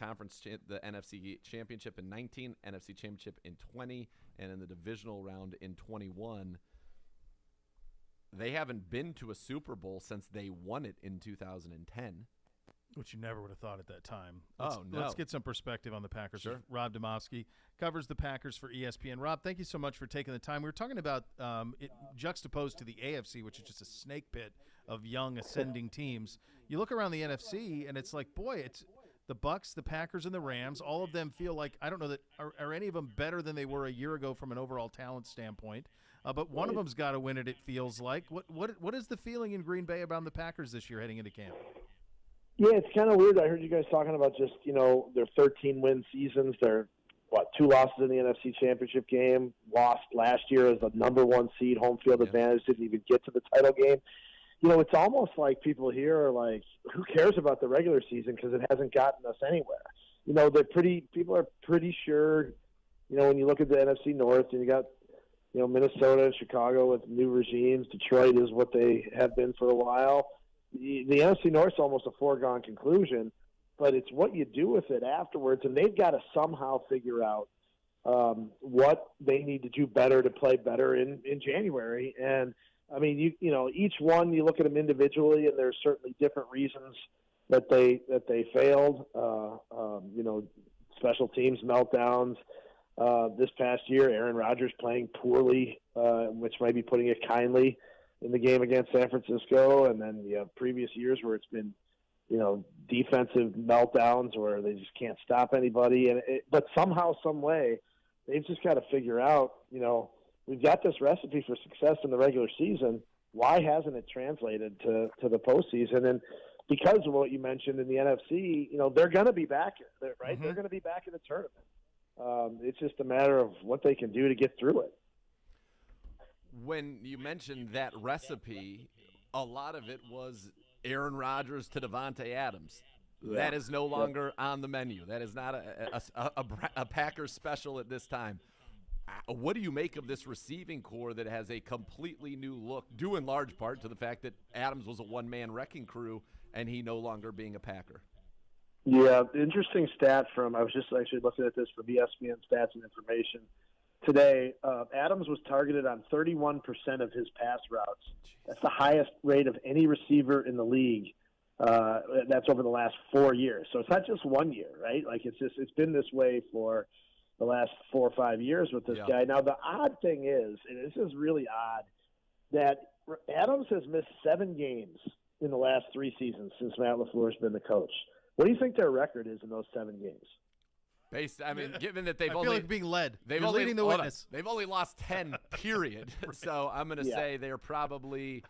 the NFC Championship in 19, NFC Championship in 20, and in the divisional round in 21. They haven't been to a Super Bowl since they won it in 2010. Which you never would have thought at that time. No. Let's get some perspective on the Packers. Sure. Rob Demovsky covers the Packers for ESPN. Rob, thank you so much for taking the time. We were talking about it juxtaposed to the AFC, which is just a snake pit of young ascending teams. You look around the NFC, and it's like, boy, it's the Bucs, the Packers, and the Rams. All of them feel like, I don't know that are any of them better than they were a year ago from an overall talent standpoint. But one of them's got to win it feels like. What is the feeling in Green Bay about the Packers this year heading into camp? Yeah, it's kind of weird. I heard you guys talking about just, their 13-win seasons. They're, 2 losses in the NFC Championship game, lost last year as the number 1 seed, home field advantage, didn't even get to the title game. It's almost like people here are like, who cares about the regular season because it hasn't gotten us anywhere. People are pretty sure, when you look at the NFC North and you got, Minnesota and Chicago with new regimes, Detroit is what they have been for a while. The NFC North is almost a foregone conclusion, but it's what you do with it afterwards, and they've got to somehow figure out what they need to do better to play better in January. And I mean, each one you look at them individually, and there's certainly different reasons that they failed. Special teams meltdowns. This past year, Aaron Rodgers playing poorly, which might be putting it kindly, in the game against San Francisco, and then previous years where it's been, defensive meltdowns where they just can't stop anybody. But somehow, some way, they've just got to figure out, we've got this recipe for success in the regular season. Why hasn't it translated to the postseason? And because of what you mentioned in the NFC, they're going to be back, right? Mm-hmm. They're going to be back in the tournament. It's just a matter of what they can do to get through it. When you mentioned that recipe, a lot of it was Aaron Rodgers to Davante Adams. Yeah. That is no longer on the menu. That is not a Packers special at this time. What do you make of this receiving core that has a completely new look, due in large part to the fact that Adams was a one-man wrecking crew and he no longer being a Packer? Yeah, interesting stat I was just actually looking at this from ESPN Stats and Information today. Adams was targeted on 31% of his pass routes. That's the highest rate of any receiver in the league. That's over the last 4 years. So it's not just 1 year, right? Like it's been this way for the last 4 or 5 years with this guy. Now the odd thing is, and this is really odd, that Adams has missed 7 games in the last 3 seasons since Matt LaFleur has been the coach. What do you think their record is in those 7 games? Given that they've I only feel like being led, they've You're only leading the witness. They've only lost 10, period. So I'm going to say they're probably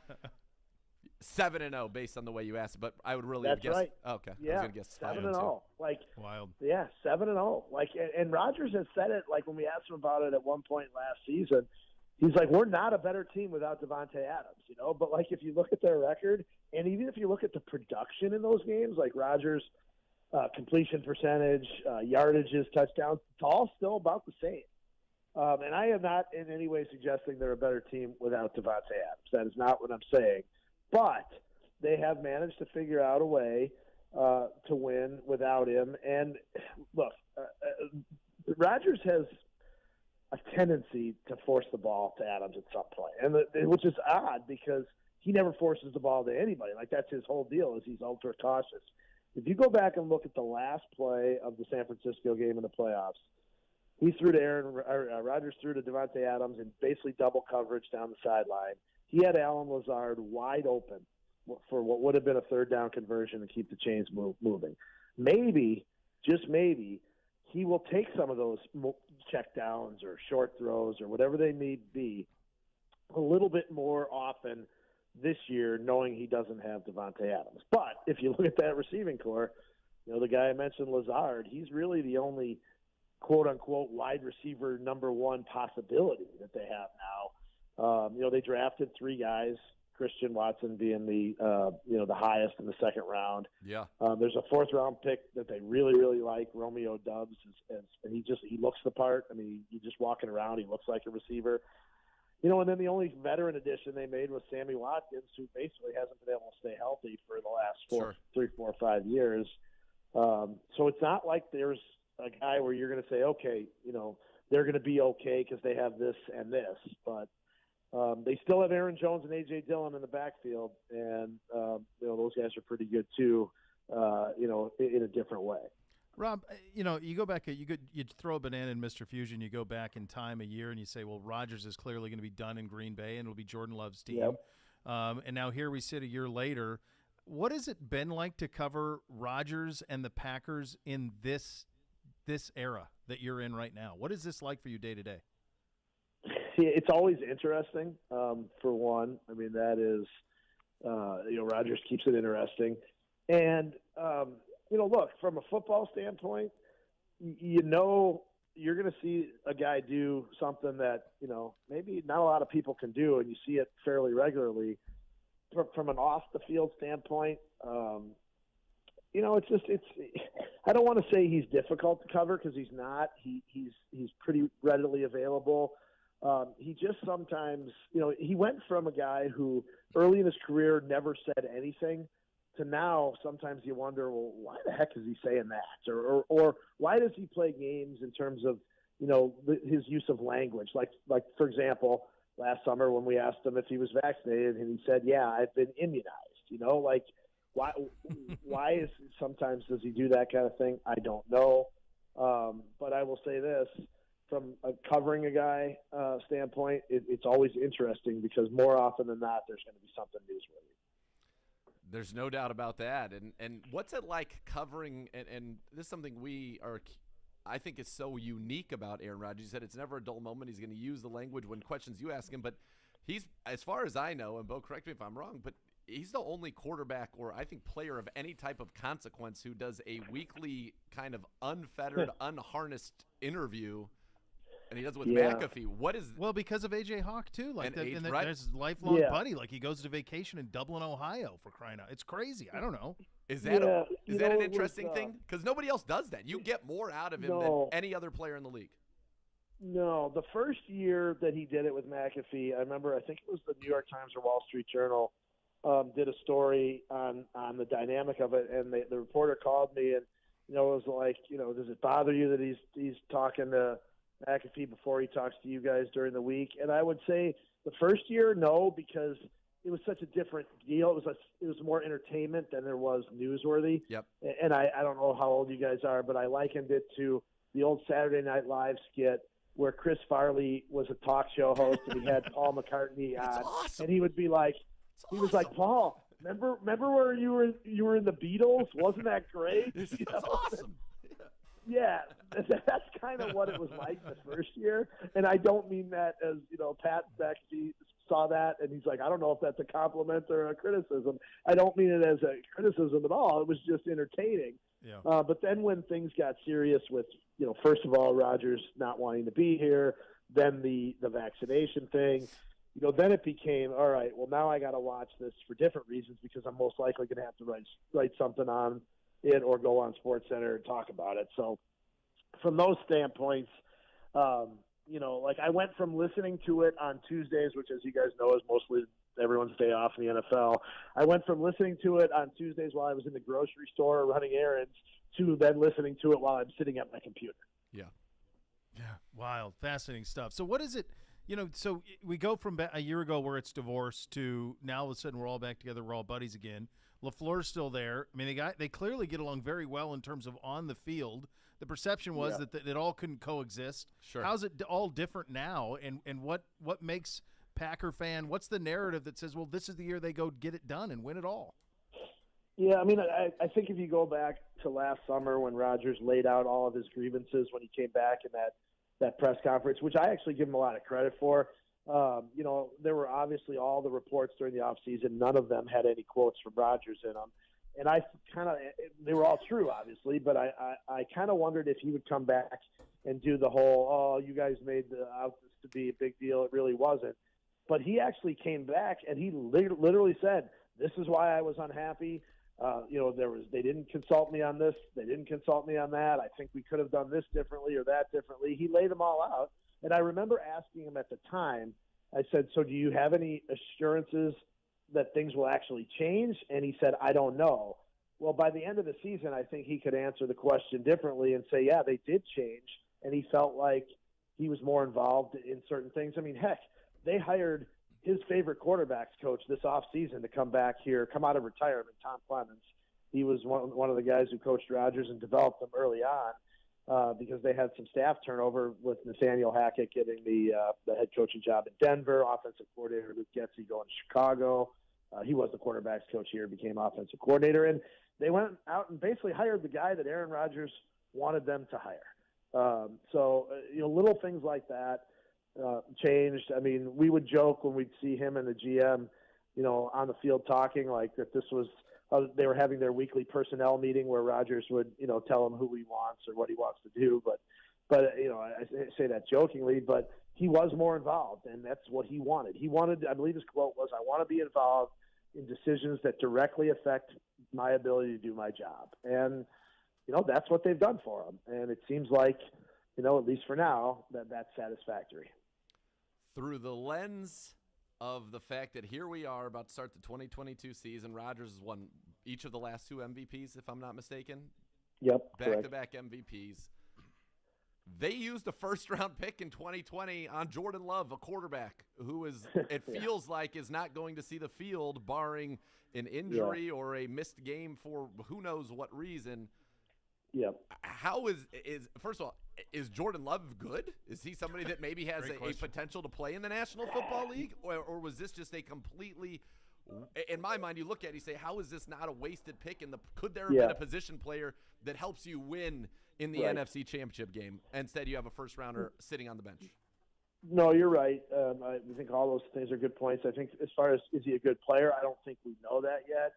7-0 based on the way you asked. But I would really That's guess. Right. Okay, yeah, I was going to guess 7-0. Like wild. Yeah, 7-0. Like, and Rodgers has said it. Like when we asked him about it at one point last season, he's like, "We're not a better team without Davante Adams," But like if you look at their record, and even if you look at the production in those games, like Rodgers. Completion percentage, yardages, touchdowns, it's all still about the same. And I am not in any way suggesting they're a better team without Davante Adams. That is not what I'm saying. But they have managed to figure out a way to win without him. And look, Rodgers has a tendency to force the ball to Adams at some point, and which is odd because he never forces the ball to anybody. Like, that's his whole deal, is he's ultra cautious. If you go back and look at the last play of the San Francisco game in the playoffs, he threw to Rodgers threw to Davante Adams in basically double coverage down the sideline. He had Allen Lazard wide open for what would have been a third down conversion to keep the chains moving. Maybe, just maybe, he will take some of those check downs or short throws or whatever they may be a little bit more often this year, knowing he doesn't have Davante Adams. But if you look at that receiving core, the guy I mentioned, Lazard, he's really the only quote-unquote wide receiver number one possibility that they have now. They drafted three guys, Christian Watson being the highest in the second round. Yeah. There's a fourth round pick that they really, really like, Romeo Doubs, and he looks the part. I mean, you just walking around, he looks like a receiver. And then the only veteran addition they made was Sammy Watkins, who basically hasn't been able to stay healthy for the last 3, 4, 5 years. So it's not like there's a guy where you're going to say, okay, they're going to be okay because they have this and this. But they still have Aaron Jones and A.J. Dillon in the backfield, and those guys are pretty good too, in a different way. Rob, you go back, you throw a banana in Mr. Fusion, you go back in time a year and you say, well, Rodgers is clearly going to be done in Green Bay and it'll be Jordan Love's team. Yep. And now here we sit a year later. What has it been like to cover Rodgers and the Packers in this era that you're in right now? What is this like for you day to day? It's always interesting, for one. I mean, that is, Rodgers keeps it interesting. And, look, from a football standpoint, you're going to see a guy do something that, maybe not a lot of people can do, and you see it fairly regularly. From an off-the-field standpoint, it's I don't want to say he's difficult to cover because he's not. He's pretty readily available. He just sometimes, he went from a guy who early in his career never said anything to now sometimes you wonder, well, why the heck is he saying that? Or why does he play games in terms of, his use of language? Like for example, last summer when we asked him if he was vaccinated and he said, yeah, I've been immunized, why is sometimes does he do that kind of thing? I don't know. But I will say this, from covering a guy standpoint, it's always interesting because more often than not, there's going to be something newsworthy. There's no doubt about that. And what's it like covering, and this is something I think is so unique about Aaron Rodgers. He said it's never a dull moment. He's going to use the language when questions you ask him, but he's, as far as I know, and Beau, correct me if I'm wrong, but he's the only quarterback or I think player of any type of consequence who does a weekly kind of unfettered, unharnessed interview. And he does it with McAfee. What is because of A.J. Hawk too, right? There's lifelong buddy. Like he goes to vacation in Dublin, Ohio, for crying out. It's crazy. I don't know. Is that an interesting thing? Because nobody else does that. You get more out of him than any other player in the league. No, the first year that he did it with McAfee, I remember. I think it was the New York Times or Wall Street Journal did a story on the dynamic of it, and the reporter called me and it was like, does it bother you that he's talking to McAfee before he talks to you guys during the week? And I would say the first year, no, because it was such a different deal. It was more entertainment than there was newsworthy. Yep. And I don't know how old you guys are, but I likened it to the old Saturday Night Live skit where Chris Farley was a talk show host and he had Paul McCartney on, awesome. And he would be like, was like, Paul, remember where you were in the Beatles? Wasn't that great? That's awesome. Yeah, that's kind of what it was like the first year. And I don't mean that as, Pat McAfee saw that and he's like, I don't know if that's a compliment or a criticism. I don't mean it as a criticism at all. It was just entertaining. Yeah. But then when things got serious with, first of all, Rodgers not wanting to be here, then the vaccination thing, then it became, all right, well, now I got to watch this for different reasons because I'm most likely going to have to write something on it or go on SportsCenter and talk about it. So from those standpoints, like I went from listening to it on Tuesdays, which, as you guys know, is mostly everyone's day off in the NFL. I went from listening to it on Tuesdays while I was in the grocery store running errands to then listening to it while I'm sitting at my computer. Yeah. Yeah, wild, fascinating stuff. So what is it, so we go from a year ago where it's divorced to now all of a sudden we're all back together, we're all buddies again. LaFleur's still there. I mean, they clearly get along very well in terms of on the field. The perception was that it all couldn't coexist. Sure. How's it all different now, and what makes Packer fan, what's the narrative that says, well, this is the year they go get it done and win it all? Yeah, I mean, I think if you go back to last summer when Rodgers laid out all of his grievances when he came back in that press conference, which I actually give him a lot of credit for, there were obviously all the reports during the offseason. None of them had any quotes from Rodgers in them. And they were all true, obviously, but I kind of wondered if he would come back and do the whole, you guys made out this to be a big deal. It really wasn't. But he actually came back and he literally said, this is why I was unhappy. They didn't consult me on this. They didn't consult me on that. I think we could have done this differently or that differently. He laid them all out. And I remember asking him at the time, I said, so do you have any assurances that things will actually change? And he said, I don't know. Well, by the end of the season, I think he could answer the question differently and say, yeah, they did change. And he felt like he was more involved in certain things. I mean, heck, they hired his favorite quarterbacks coach this offseason to come out of retirement, Tom Clements. He was one of the guys who coached Rodgers and developed them early on because they had some staff turnover with Nathaniel Hackett getting the head coaching job in Denver, offensive coordinator Luke Getsy going to Chicago. He was the quarterbacks coach here, became offensive coordinator. And they went out and basically hired the guy that Aaron Rodgers wanted them to hire. Little things like that changed. I mean, we would joke when we'd see him and the GM, on the field talking like that this was they were having their weekly personnel meeting where Rodgers would, tell him who he wants or what he wants to do. But I say that jokingly, but he was more involved, and that's what he wanted. He wanted, I believe his quote was, I want to be involved in decisions that directly affect my ability to do my job. And, that's what they've done for him. And it seems like, at least for now, that's satisfactory. Through the lens of the fact that here we are about to start the 2022 season, Rodgers has won each of the last two MVPs, if I'm not mistaken. Yep. Back-to-back MVPs. They used a first-round pick in 2020 on Jordan Love, a quarterback who feels like is not going to see the field barring an injury or a missed game for who knows what reason. Yep. How is first of all, is Jordan Love good? Is he somebody that maybe has a potential to play in the National Football League? Or was this just a completely, in my mind, you look at it, you say, how is this not a wasted pick? And could there have been a position player that helps you win in the NFC Championship game? Instead, you have a first-rounder sitting on the bench. No, you're right. I think all those things are good points. I think as far as is he a good player, I don't think we know that yet.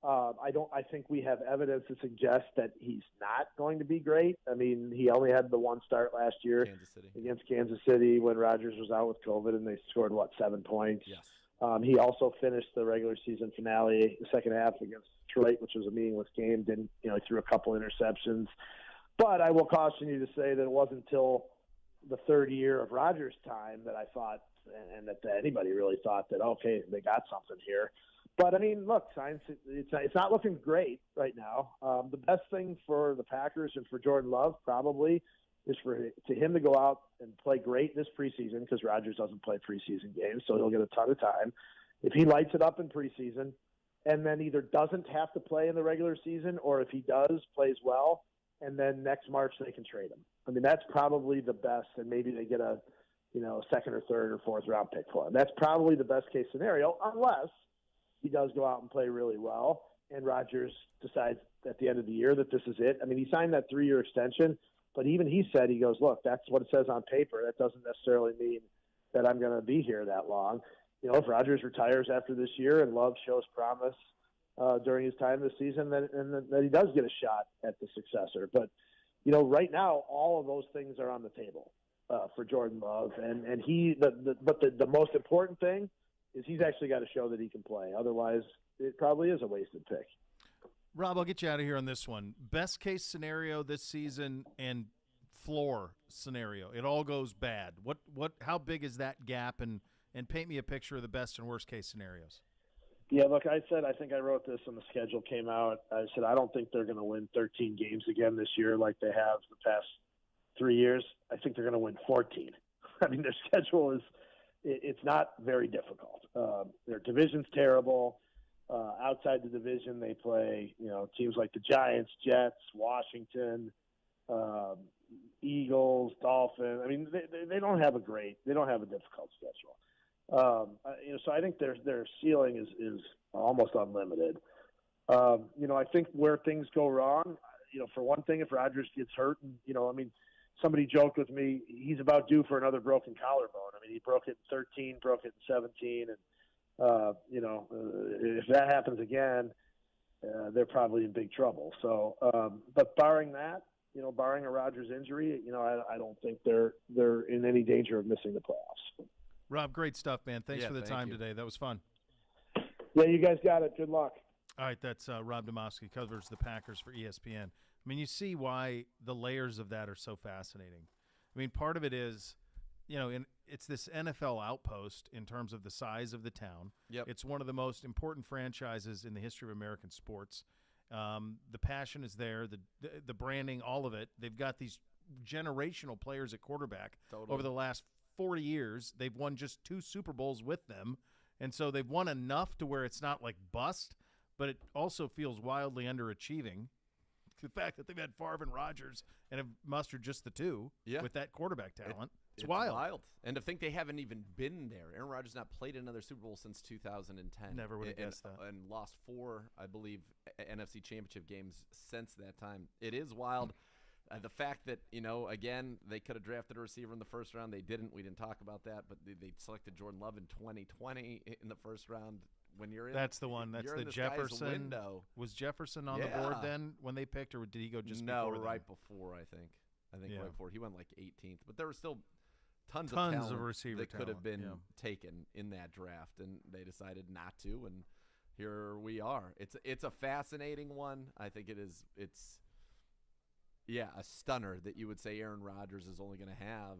I think we have evidence to suggest that he's not going to be great. I mean, he only had the one start last year against Kansas City when Rodgers was out with COVID, and they scored, 7 points? Yes. He also finished the regular season finale, the second half against Detroit, which was a meaningless game. He threw a couple interceptions. But I will caution you to say that it wasn't until the third year of Rodgers' time that I thought, and that anybody really thought that, okay, they got something here. But, I mean, look, it's not looking great right now. The best thing for the Packers and for Jordan Love probably is for him to go out and play great this preseason, because Rodgers doesn't play preseason games, so he'll get a ton of time. If he lights it up in preseason and then either doesn't have to play in the regular season, or if he does, plays well, and then next March they can trade him. I mean, that's probably the best, and maybe they get a second or third or fourth round pick for him. That's probably the best case scenario, unless he does go out and play really well and Rodgers decides at the end of the year that this is it. I mean, he signed that 3-year extension, but even he said, he goes, look, that's what it says on paper. That doesn't necessarily mean that I'm going to be here that long. If Rodgers retires after this year and Love shows promise during his time this season, then he does get a shot at the successor. But, right now, all of those things are on the table for Jordan Love. And the most important thing is he's actually got to show that he can play. Otherwise, it probably is a wasted pick. Rob, I'll get you out of here on this one. Best case scenario this season and floor scenario. It all goes bad. How big is that gap? And paint me a picture of the best and worst case scenarios. Yeah, look, I think I wrote this when the schedule came out. I said I don't think they're going to win 13 games again this year like they have the past 3 years. I think they're going to win 14. I mean, their schedule it's not very difficult. Their division's terrible. Outside the division, they play teams like the Giants, Jets, Washington, Eagles, Dolphins. I mean, they don't have a difficult schedule. So I think their ceiling is almost unlimited. I think where things go wrong, for one thing, if Rodgers gets hurt, and somebody joked with me, he's about due for another broken collarbone. I mean, he broke it in 13, broke it in 17, and if that happens again, they're probably in big trouble. So, but barring that, barring a Rodgers injury, I don't think they're in any danger of missing the playoffs. Rob, great stuff, man. Thanks for the time you. today. That was fun. Yeah, you guys got it. Good luck. All right, that's Rob Demoski, covers the Packers for ESPN. I mean, you see why the layers of that are so fascinating. I mean, part of it is, it's this NFL outpost in terms of the size of the town. Yep. It's one of the most important franchises in the history of American sports. The passion is there, the branding, all of it. They've got these generational players at quarterback over the last 40 years. They've won just 2 Super Bowls with them, and so they've won enough to where it's not like bust, but it also feels wildly underachieving. The fact that they've had Favre and Rodgers and have mustered just the 2 with that quarterback talent. It's wild. And to think they haven't even been there. Aaron Rodgers not played another Super Bowl since 2010. Never would have guessed that. And lost 4, I believe, NFC Championship games since that time. It is wild. The fact that, again, they could have drafted a receiver in the first round. They didn't. We didn't talk about that. But they selected Jordan Love in 2020 in the first round. When you're in, that's the one. That's the Jefferson window. Was Jefferson on the board then when they picked, or did he go just before? No, right before, I think. Right before. He went like 18th. But there were still tons of talent receiver that could have been taken in that draft, and they decided not to. And here we are. It's a fascinating one. I think it is. It's a stunner that you would say Aaron Rodgers is only going to have.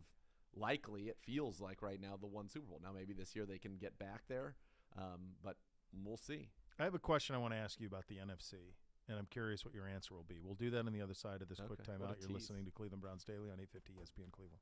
Likely, it feels like right now the 1 Super Bowl. Now maybe this year they can get back there. But we'll see. I have a question I want to ask you about the NFC, and I'm curious what your answer will be. We'll do that on the other side of this quick timeout. You're listening to Cleveland Browns Daily on 850 ESPN Cleveland.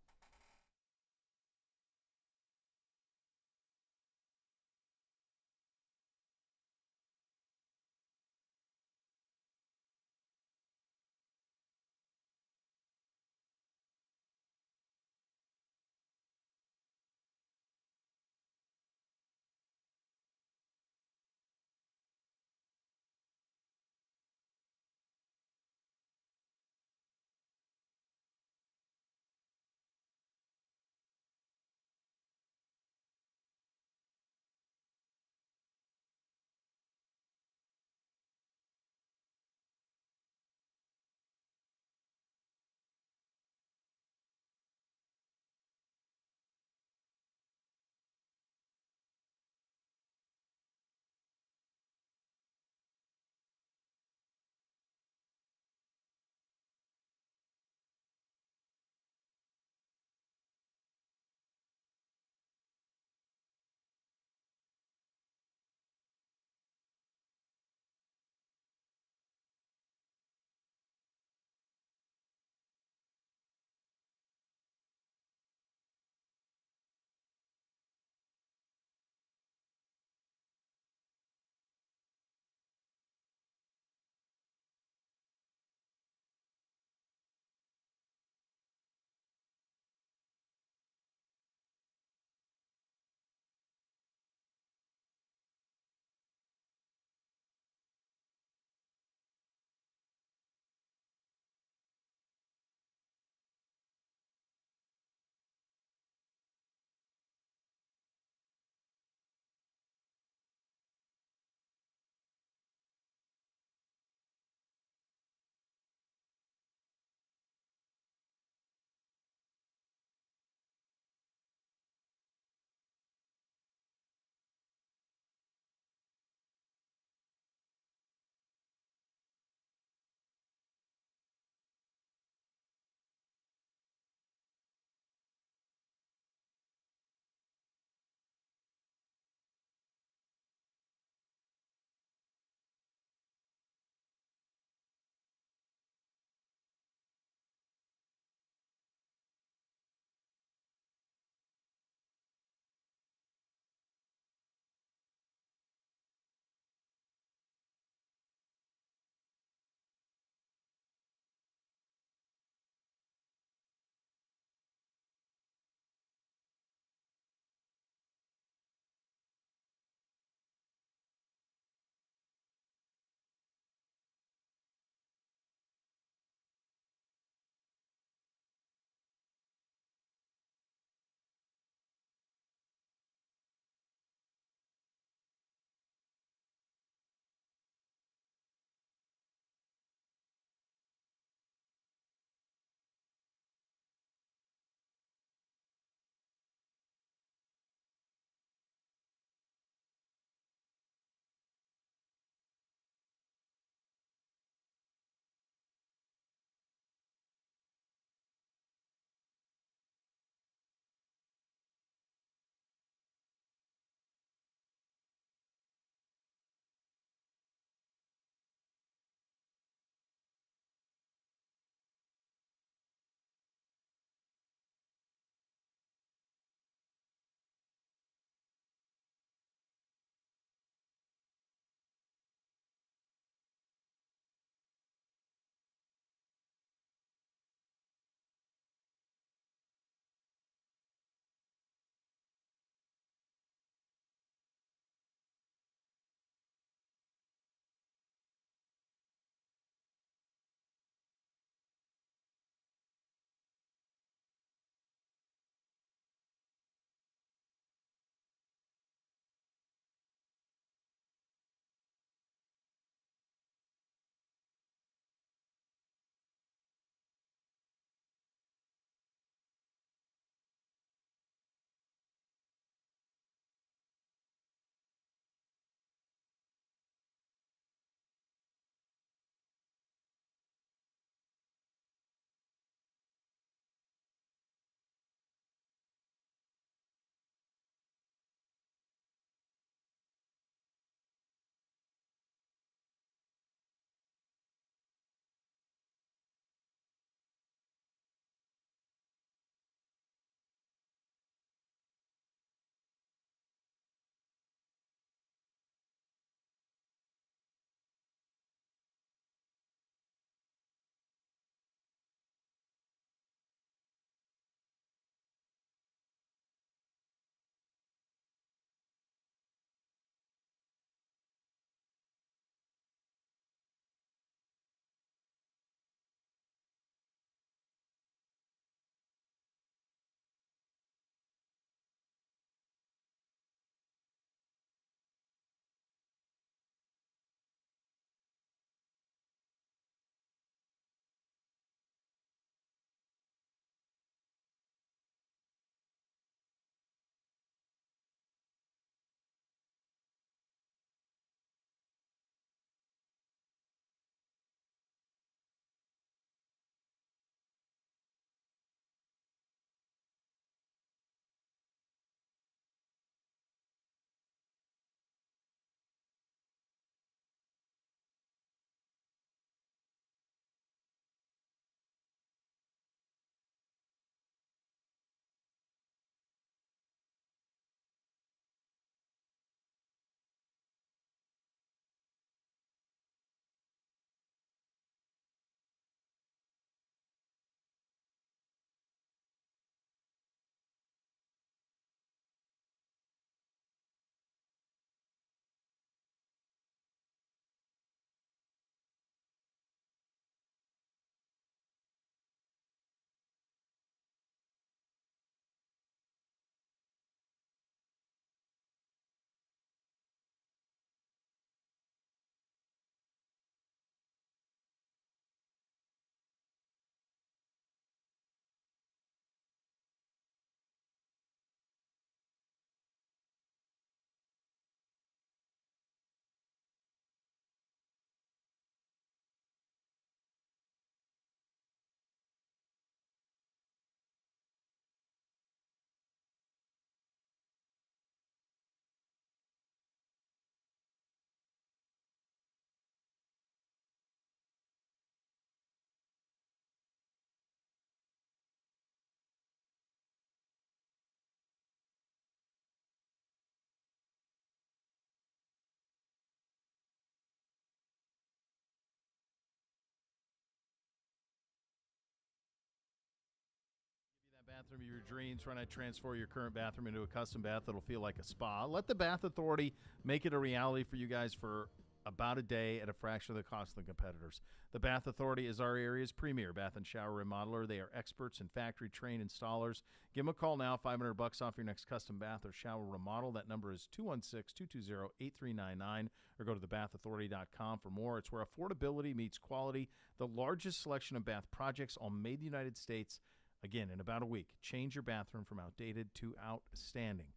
bathroom of your dreams. Why not transfer your current bathroom into a custom bath that'll feel like a spa? Let the Bath Authority make it a reality for you guys for about a day at a fraction of the cost of the competitors. The Bath Authority is our area's premier bath and shower remodeler. They are experts and factory-trained installers. Give them a call now, $500 off your next custom bath or shower remodel. That number is 216-220-8399, or go to thebathauthority.com for more. It's where affordability meets quality. The largest selection of bath projects, all made in the United States. Again, in about a week, change your bathroom from outdated to outstanding.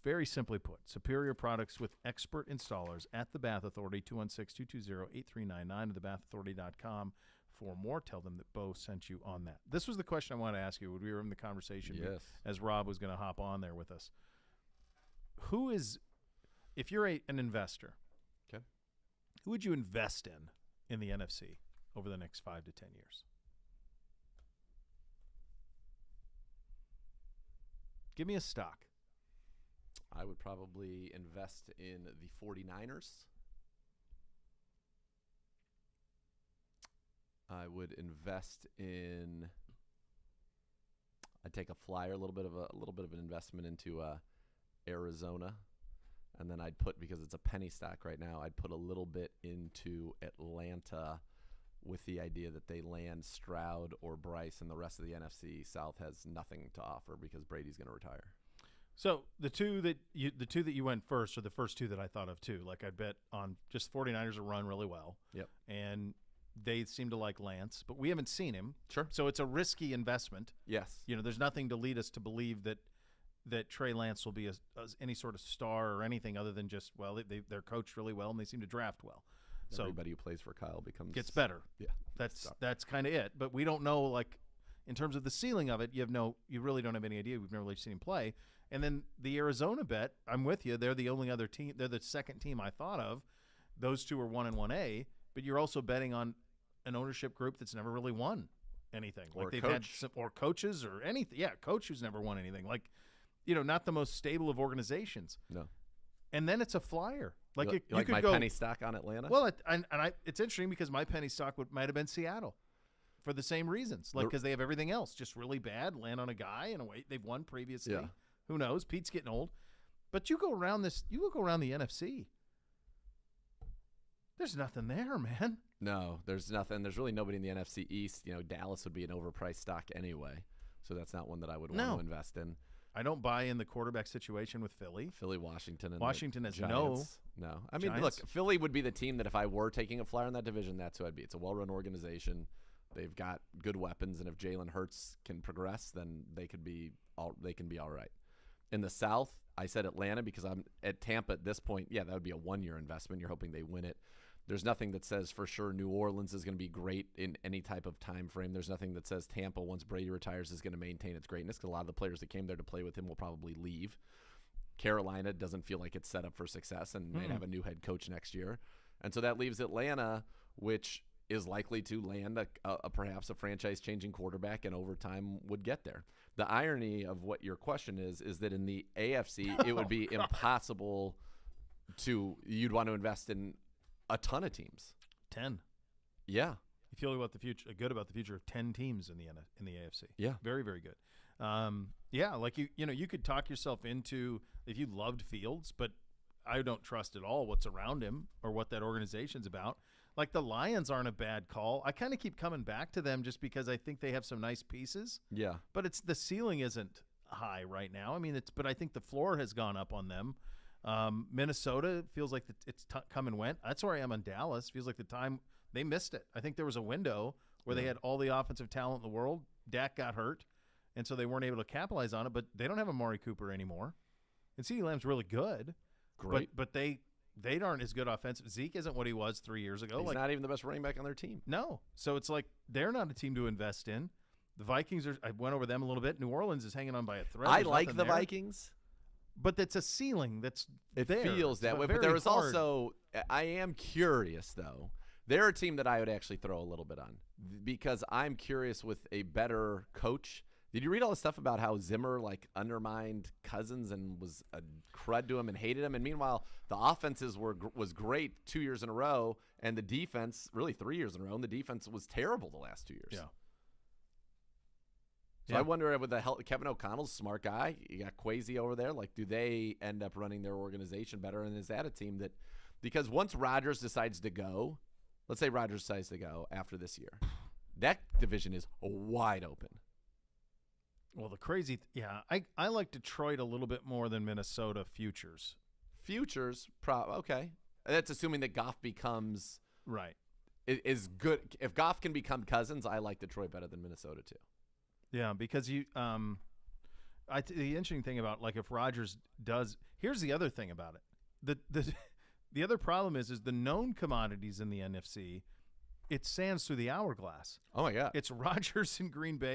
Very simply put, superior products with expert installers at the Bath Authority, 216-220-8399, to thebathauthority.com for more. Tell them that Beau sent you on that. This was the question I wanted to ask you when we were in the conversation. Yes. As Rob was going to hop on there with us. Who is, if you're an investor, okay, who would you invest in the NFC over the next 5 to 10 years? Give me a stock. I would probably invest in the 49ers. I would invest in. I'd take a flyer, a little bit of an investment into Arizona, and then I'd put, because it's a penny stock right now, I'd put a little bit into Atlanta, with the idea that they land Stroud or Bryce, and the rest of the NFC South has nothing to offer because Brady's going to retire. So the two that you went first are the first two that I thought of too. Like, I'd bet on just 49ers will run really well. Yep. And they seem to like Lance, but we haven't seen him. Sure. So it's a risky investment. Yes. There's nothing to lead us to believe that Trey Lance will be any sort of star or anything other than just, well, they're coached really well and they seem to draft well. So everybody who plays for Kyle gets better. Yeah. That's kind of it. But we don't know, like, in terms of the ceiling of it, you really don't have any idea. We've never really seen him play. And then the Arizona bet, I'm with you. They're the only other team. They're the second team I thought of. Those two are 1 and 1A. But you're also betting on an ownership group that's never really won anything. Or like they've coach. had or coaches or anything. Yeah, coach who's never won anything. Like, not the most stable of organizations. No. And then it's a flyer. Like, you like could my go, penny stock on Atlanta. Well, it's interesting because my penny stock might have been Seattle. For the same reasons, like because they have everything else just really bad. Land on a guy in a way they've won previously. Yeah. Who knows? Pete's getting old. But you look around the NFC. There's nothing there, man. No, there's nothing. There's really nobody in the NFC East. Dallas would be an overpriced stock anyway, so that's not one that I would want to invest in. I don't buy in the quarterback situation with Philly. Washington, and Washington has Giants. No. I mean, Giants. look, Philly would be the team that if I were taking a flyer in that division, that's who I'd be. It's a well-run organization. They've got good weapons, and if Jalen Hurts can progress, then they can be all right. In the South, I said Atlanta because I'm at Tampa at this point. Yeah, that would be a 1-year investment. You're hoping they win it. There's nothing that says for sure New Orleans is going to be great in any type of time frame. There's nothing that says Tampa, once Brady retires, is going to maintain its greatness because a lot of the players that came there to play with him will probably leave. Carolina doesn't feel like it's set up for success and might have a new head coach next year. And so that leaves Atlanta, which is likely to land perhaps a franchise-changing quarterback and over time would get there. The irony of what your question is that in the AFC, it would be impossible you'd want to invest in a ton of teams. 10. Yeah. You feel good about the future of 10 teams in the AFC. Yeah. Very, very good. Yeah, like you could talk yourself into, if you loved Fields, but I don't trust at all what's around him or what that organization's about. Like, the Lions aren't a bad call. I kind of keep coming back to them just because I think they have some nice pieces. Yeah. But the ceiling isn't high right now. I mean, but I think the floor has gone up on them. Minnesota feels like it's come and went. That's where I am on Dallas. Feels like the time they missed it. I think there was a window where they had all the offensive talent in the world. Dak got hurt, and so they weren't able to capitalize on it. But they don't have Amari Cooper anymore. And CeeDee Lamb's really good. Great. But they aren't as good offensive. Zeke isn't what he was 3 years ago. He's not even the best running back on their team. No. So it's like they're not a team to invest in. The Vikings I went over them a little bit. New Orleans is hanging on by a thread. I like the Vikings. But that's a ceiling that's there. Feels that way. But there was also – I am curious, though. They're a team that I would actually throw a little bit on because I'm curious with a better coach. Did you read all the stuff about how Zimmer undermined Cousins and was a crud to him and hated him? And meanwhile, the offenses was great 2 years in a row, and the defense really 3 years in a row, and the defense was terrible the last 2 years. Yeah. So I wonder with Kevin O'Connell's a smart guy. You got Kwesi over there. Like, do they end up running their organization better? And is that a team that, because once Rodgers decides to go, let's say Rodgers decides to go after this year, that division is wide open. Well, the crazy, I like Detroit a little bit more than Minnesota futures. Okay. That's assuming that Goff becomes right. Is good. If Goff can become Cousins, I like Detroit better than Minnesota too. Yeah, because the interesting thing about, like, if Rodgers does, here's the other thing about it. The other problem is the known commodities in the NFC, it sands through the hourglass. Oh my God. It's Rodgers in Green Bay.